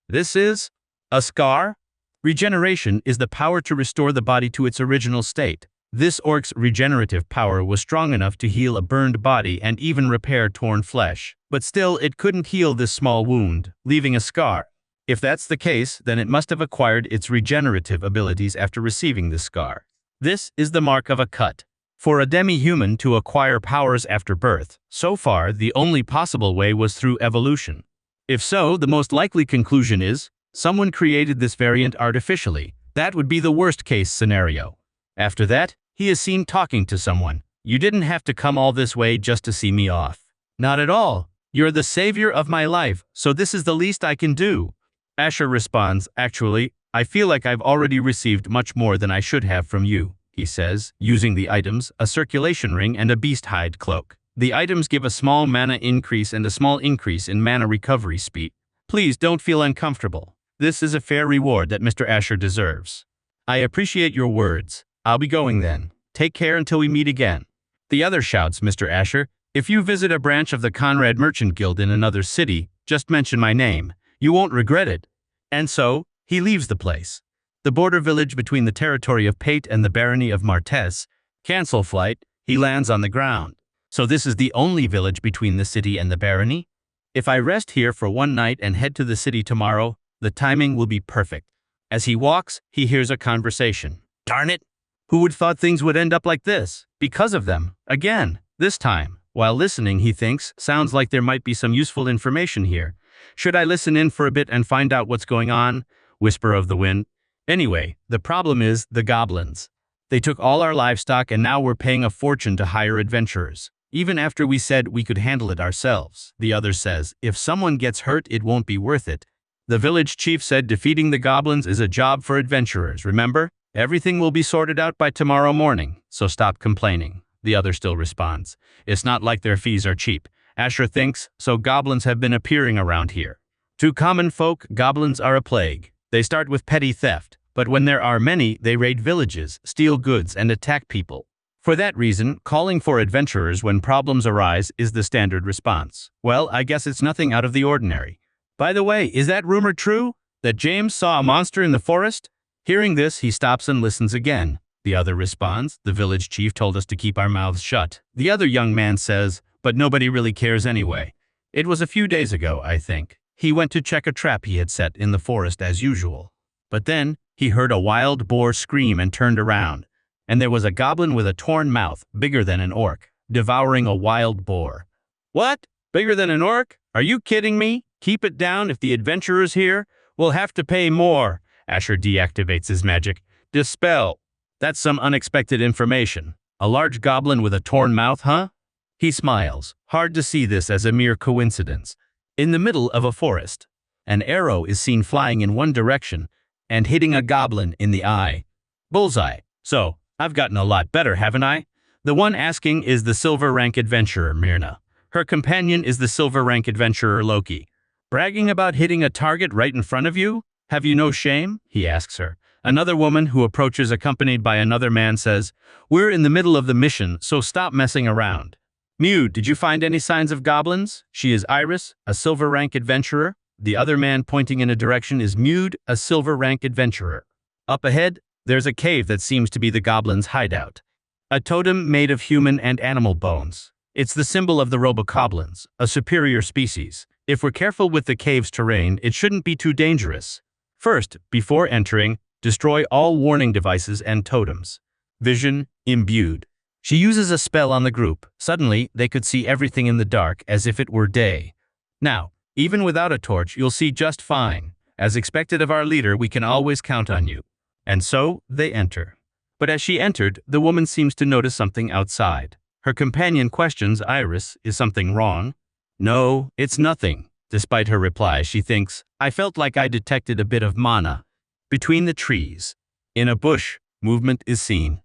Speaker 1: This is a scar? Regeneration is the power to restore the body to its original state. This orc's regenerative power was strong enough to heal a burned body and even repair torn flesh. But still, it couldn't heal this small wound, leaving a scar. If that's the case, then it must have acquired its regenerative abilities after receiving this scar. This is the mark of a cut. For a demi-human to acquire powers after birth, so far the only possible way was through evolution. If so, the most likely conclusion is, someone created this variant artificially. That would be the worst-case scenario. After that, he is seen talking to someone. You didn't have to come all this way just to see me off. Not at all. You're the savior of my life, so this is the least I can do. Asher responds, actually, I feel like I've already received much more than I should have from you, he says, using the items, a circulation ring and a beast hide cloak. The items give a small mana increase and a small increase in mana recovery speed. Please don't feel uncomfortable. This is a fair reward that Mr. Asher deserves. I appreciate your words. I'll be going then. Take care until we meet again. The other shouts, Mr. Asher, if you visit a branch of the Conrad Merchant Guild in another city, just mention my name. You won't regret it. And so, he leaves the place. The border village between the territory of Pate and the barony of Martez. Cancel flight, he lands on the ground. So this is the only village between the city and the barony? If I rest here for one night and head to the city tomorrow, the timing will be perfect. As he walks, he hears a conversation. Darn it! Who would thought things would end up like this? Because of them. Again. This time. While listening, he thinks, sounds like there might be some useful information here. Should I listen in for a bit and find out what's going on? Whisper of the wind. Anyway, the problem is the goblins. They took all our livestock and now we're paying a fortune to hire adventurers. Even after we said we could handle it ourselves. The other says, if someone gets hurt, it won't be worth it. The village chief said defeating the goblins is a job for adventurers, remember? Everything will be sorted out by tomorrow morning, so stop complaining. The other still responds. It's not like their fees are cheap. Asher thinks, so goblins have been appearing around here. To common folk, goblins are a plague. They start with petty theft, but when there are many, they raid villages, steal goods, and attack people. For that reason, calling for adventurers when problems arise is the standard response. Well, I guess it's nothing out of the ordinary. By the way, is that rumor true? That James saw a monster in the forest? Hearing this, he stops and listens again. The other responds, the village chief told us to keep our mouths shut. The other young man says, but nobody really cares anyway. It was a few days ago, I think. He went to check a trap he had set in the forest as usual. But then, he heard a wild boar scream and turned around. And there was a goblin with a torn mouth, bigger than an orc, devouring a wild boar. What? Bigger than an orc? Are you kidding me? Keep it down. If the adventurer's here, we'll have to pay more. Asher deactivates his magic. Dispel. That's some unexpected information. A large goblin with a torn mouth, huh? He smiles. Hard to see this as a mere coincidence. In the middle of a forest, an arrow is seen flying in one direction and hitting a goblin in the eye. Bullseye. So, I've gotten a lot better, haven't I? The one asking is the silver rank adventurer, Myrna. Her companion is the silver rank adventurer, Loki. Bragging about hitting a target right in front of you? Have you no shame? He asks her. Another woman who approaches accompanied by another man says, we're in the middle of the mission, so stop messing around. Mew, did you find any signs of goblins? She is Iris, a silver rank adventurer. The other man pointing in a direction is Mewd, a silver rank adventurer. Up ahead, there's a cave that seems to be the goblins' hideout. A totem made of human and animal bones. It's the symbol of the robogoblins, a superior species. If we're careful with the cave's terrain, it shouldn't be too dangerous. First, before entering, destroy all warning devices and totems. Vision, imbued. She uses a spell on the group. Suddenly, they could see everything in the dark as if it were day. Now, even without a torch, you'll see just fine. As expected of our leader, we can always count on you. And so, they enter. But as she entered, the woman seems to notice something outside. Her companion questions Iris, is something wrong? No, it's nothing. Despite her reply, she thinks, I felt like I detected a bit of mana. Between the trees. In a bush, movement is seen.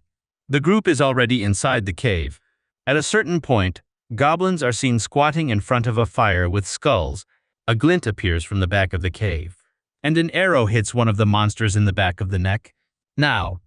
Speaker 1: The group is already inside the cave. At a certain point, goblins are seen squatting in front of a fire with skulls. A glint appears from the back of the cave, and an arrow hits one of the monsters in the back of the neck. Now,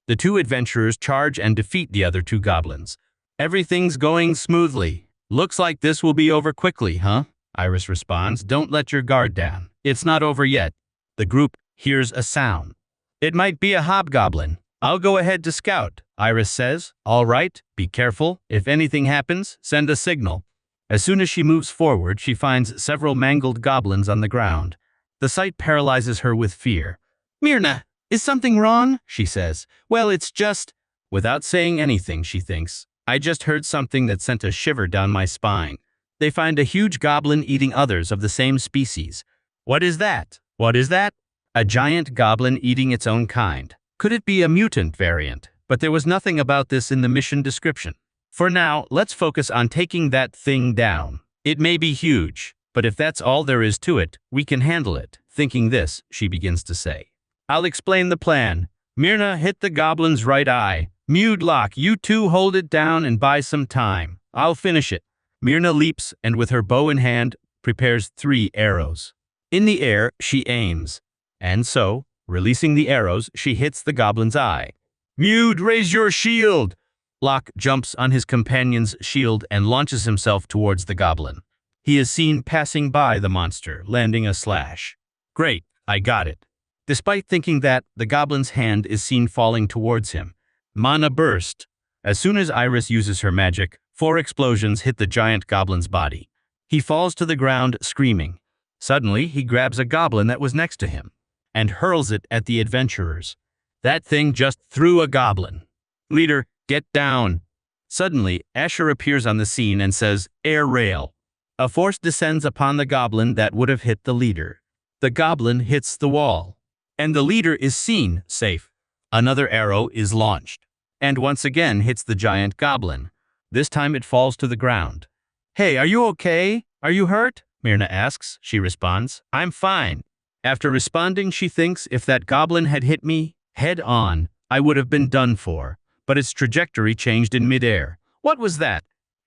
Speaker 1: the two adventurers charge and defeat the other two goblins. Everything's going smoothly. Looks like this will be over quickly, huh? Iris responds, don't let your guard down. It's not over yet. The group hears a sound. It might be a hobgoblin. I'll go ahead to scout, Iris says. All right, be careful. If anything happens, send a signal. As soon as she moves forward, she finds several mangled goblins on the ground. The sight paralyzes her with fear. Myrna, is something wrong? She says. Well, it's just... Without saying anything, she thinks. I just heard something that sent a shiver down my spine. They find a huge goblin eating others of the same species. What is that? What is that? A giant goblin eating its own kind. Could it be a mutant variant? But there was nothing about this in the mission description. For now, let's focus on taking that thing down. It may be huge, but if that's all there is to it, we can handle it. Thinking this, she begins to say. I'll explain the plan. Myrna, hit the goblin's right eye. Mudlock, you two hold it down and buy some time. I'll finish it. Myrna leaps and with her bow in hand, prepares 3 arrows. In the air, she aims. And so, releasing the arrows, she hits the goblin's eye. Mude, raise your shield! Locke jumps on his companion's shield and launches himself towards the goblin. He is seen passing by the monster, landing a slash. Great, I got it. Despite thinking that, the goblin's hand is seen falling towards him. Mana burst. As soon as Iris uses her magic, 4 explosions hit the giant goblin's body. He falls to the ground, screaming. Suddenly, he grabs a goblin that was next to him and hurls it at the adventurers. That thing just threw a goblin. Leader, get down. Suddenly, Asher appears on the scene and says, Air rail. A force descends upon the goblin that would have hit the leader. The goblin hits the wall, and the leader is seen safe. Another arrow is launched, and once again hits the giant goblin. This time it falls to the ground. Hey, are you okay? Are you hurt? Myrna asks. She responds, I'm fine. After responding, she thinks if that goblin had hit me head on, I would have been done for, but its trajectory changed in midair. What was that?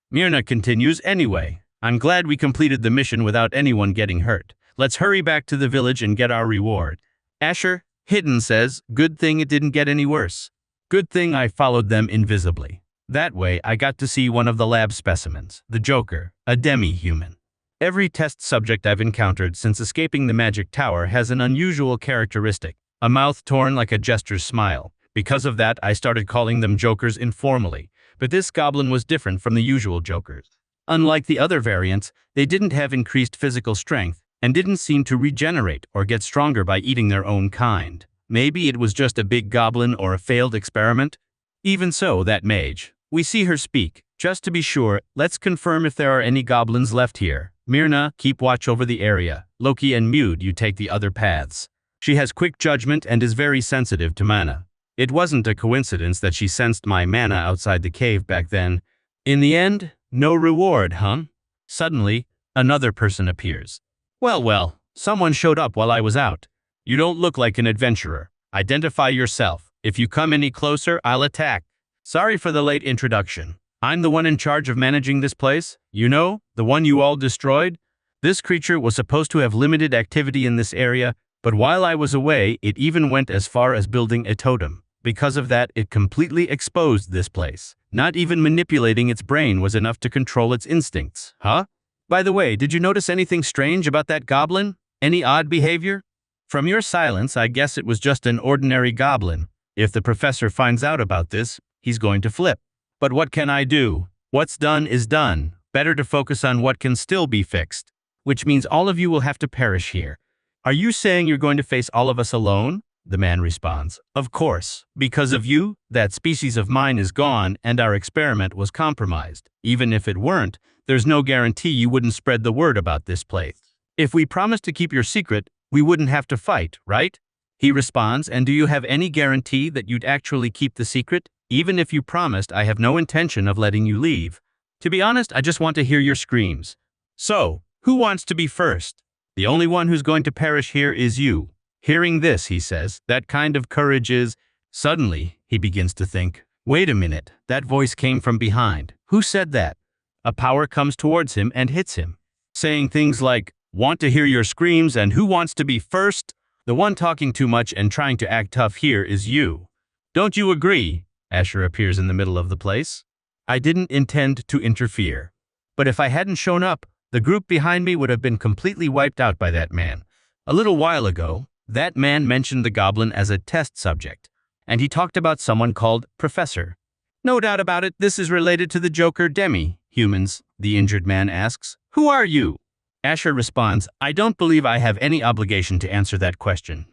Speaker 1: Myrna continues, anyway, I'm glad we completed the mission without anyone getting hurt. Let's hurry back to the village and get our reward. Asher, Hidden says, good thing it didn't get any worse. Good thing I followed them invisibly. That way, I got to see one of the lab specimens, the Joker, a demi-human. Every test subject I've encountered since escaping the magic tower has an unusual characteristic, a mouth torn like a jester's smile. Because of that, I started calling them Jokers informally, but this goblin was different from the usual Jokers. Unlike the other variants, they didn't have increased physical strength and didn't seem to regenerate or get stronger by eating their own kind. Maybe it was just a big goblin or a failed experiment? Even so, that mage. We see her speak. Just to be sure, let's confirm if there are any goblins left here. Myrna, keep watch over the area. Loki and Mude, you take the other paths. She has quick judgment and is very sensitive to mana. It wasn't a coincidence that she sensed my mana outside the cave back then. In the end, no reward, huh? Suddenly, another person appears. Well, someone showed up while I was out. You don't look like an adventurer. Identify yourself. If you come any closer, I'll attack. Sorry for the late introduction. I'm the one in charge of managing this place. You know, the one you all destroyed? This creature was supposed to have limited activity in this area, but while I was away, it even went as far as building a totem. Because of that, it completely exposed this place. Not even manipulating its brain was enough to control its instincts. Huh? By the way, did you notice anything strange about that goblin? Any odd behavior? From your silence, I guess it was just an ordinary goblin. If the professor finds out about this, he's going to flip. But what can I do? What's done is done. Better to focus on what can still be fixed. Which means all of you will have to perish here. Are you saying you're going to face all of us alone? the man responds. Of course. Because of you, that species of mine is gone and our experiment was compromised. Even if it weren't, there's no guarantee you wouldn't spread the word about this place. If we promised to keep your secret, we wouldn't have to fight, right? He responds, and do you have any guarantee that you'd actually keep the secret? Even if you promised, I have no intention of letting you leave. To be honest, I just want to hear your screams. So, who wants to be first? The only one who's going to perish here is you. Hearing this, he says, that kind of courage is… Suddenly, he begins to think, wait a minute, that voice came from behind. Who said that? A power comes towards him and hits him, saying things like, want to hear your screams and who wants to be first? The one talking too much and trying to act tough here is you. Don't you agree? Asher appears in the middle of the place. I didn't intend to interfere. But if I hadn't shown up, the group behind me would have been completely wiped out by that man. A little while ago, that man mentioned the goblin as a test subject, and he talked about someone called Professor. No doubt about it, this is related to the Joker demi-humans, the injured man asks. Who are you? Asher responds, I don't believe I have any obligation to answer that question.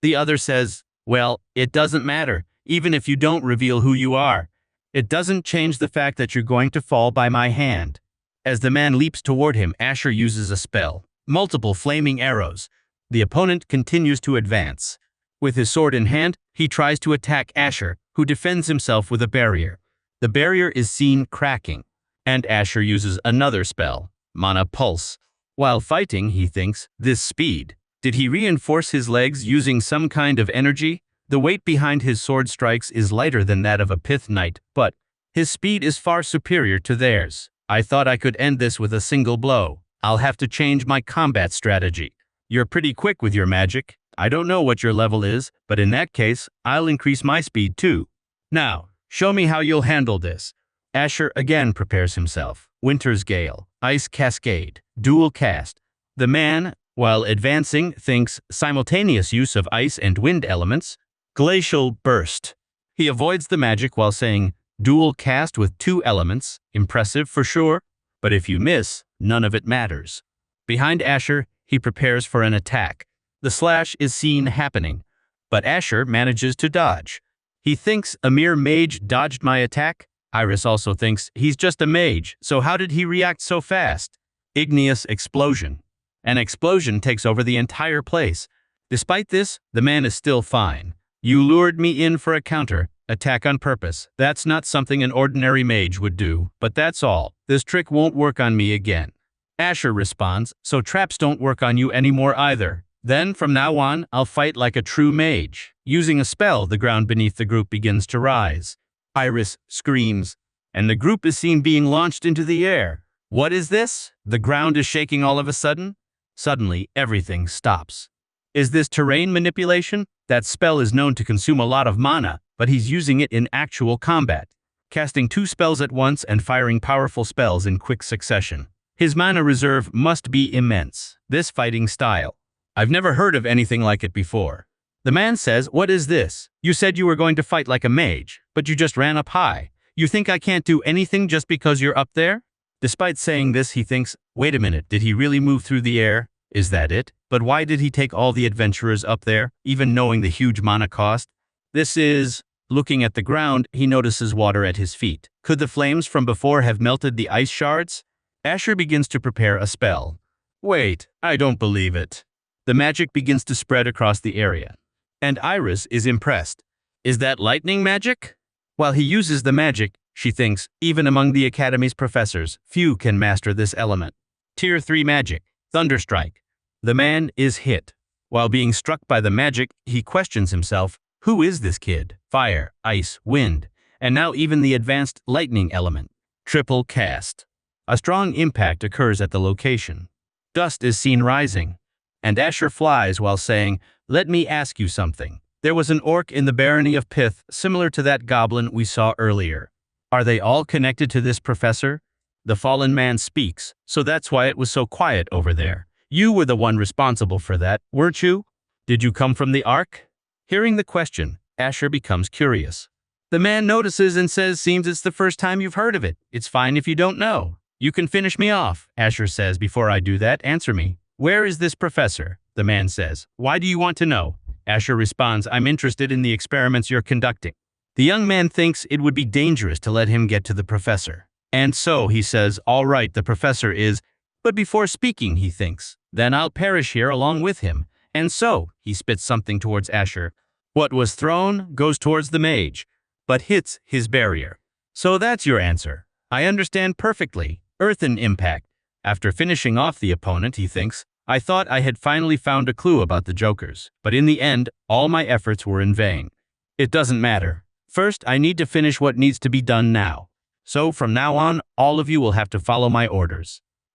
Speaker 1: The other says, well, it doesn't matter, even if you don't reveal who you are. It doesn't change the fact that you're going to fall by my hand. As the man leaps toward him, Asher uses a spell, multiple flaming arrows. The opponent continues to advance. With his sword in hand, he tries to attack Asher, who defends himself with a barrier. The barrier is seen cracking, and Asher uses another spell, Mana Pulse. While fighting, he thinks, this speed. Did he reinforce his legs using some kind of energy? The weight behind his sword strikes is lighter than that of a pith knight, but his speed is far superior to theirs. I thought I could end this with a single blow. I'll have to change my combat strategy. You're pretty quick with your magic. I don't know what your level is, but in that case, I'll increase my speed too. Now, show me how you'll handle this. Asher again prepares himself. Winter's Gale, Ice Cascade, Dual Cast. The man, while advancing, thinks simultaneous use of ice and wind elements. Glacial Burst. He avoids the magic while saying, dual cast with 2 elements, impressive for sure, but if you miss, none of it matters. Behind Asher, he prepares for an attack. The slash is seen happening, but Asher manages to dodge. He thinks a mere mage dodged my attack. Iris also thinks he's just a mage, so how did he react so fast? Igneous explosion. An explosion takes over the entire place. Despite this, the man is still fine. You lured me in for a counter attack on purpose. That's not something an ordinary mage would do, but that's all. This trick won't work on me again. Asher responds, so traps don't work on you anymore either. Then, from now on, I'll fight like a true mage. Using a spell, the ground beneath the group begins to rise. Iris screams, and the group is seen being launched into the air. What is this? The ground is shaking all of a sudden. Suddenly, everything stops. Is this terrain manipulation? That spell is known to consume a lot of mana, but he's using it in actual combat, casting 2 spells at once and firing powerful spells in quick succession. His mana reserve must be immense. This fighting style. I've never heard of anything like it before. The man says, what is this? You said you were going to fight like a mage, but you just ran up high. You think I can't do anything just because you're up there? Despite saying this, he thinks, wait a minute, did he really move through the air? Is that it? But why did he take all the adventurers up there, even knowing the huge mana cost? This is… Looking at the ground, he notices water at his feet. Could the flames from before have melted the ice shards? Asher begins to prepare a spell. Wait, I don't believe it. The magic begins to spread across the area. And Iris is impressed. Is that lightning magic? While he uses the magic, she thinks, even among the Academy's professors, few can master this element. Tier 3 magic, Thunderstrike. The man is hit. While being struck by the magic, he questions himself, who is this kid? Fire, ice, wind, and now even the advanced lightning element. Triple cast. A strong impact occurs at the location. Dust is seen rising, and Asher flies while saying, let me ask you something. There was an orc in the barony of Pith, similar to that goblin we saw earlier. Are they all connected to this professor? The fallen man speaks, so that's why it was so quiet over there. You were the one responsible for that, weren't you? Did you come from the Ark? Hearing the question, Asher becomes curious. The man notices and says, seems it's the first time you've heard of it. It's fine if you don't know. You can finish me off, Asher says. Before I do that, answer me. Where is this professor? The man says. Why do you want to know? Asher responds, I'm interested in the experiments you're conducting. The young man thinks it would be dangerous to let him get to the professor. And so he says, all right, the professor is, but before speaking, he thinks, then I'll perish here along with him. And so he spits something towards Asher. What was thrown goes towards the mage, but hits his barrier. So that's your answer. I understand perfectly. Earthen impact. After finishing off the opponent, he thinks, I thought I had finally found a clue about the jokers, but in the end, all my efforts were in vain. It doesn't matter. First, I need to finish what needs to be done now. So from now on, all of you will have to follow my orders.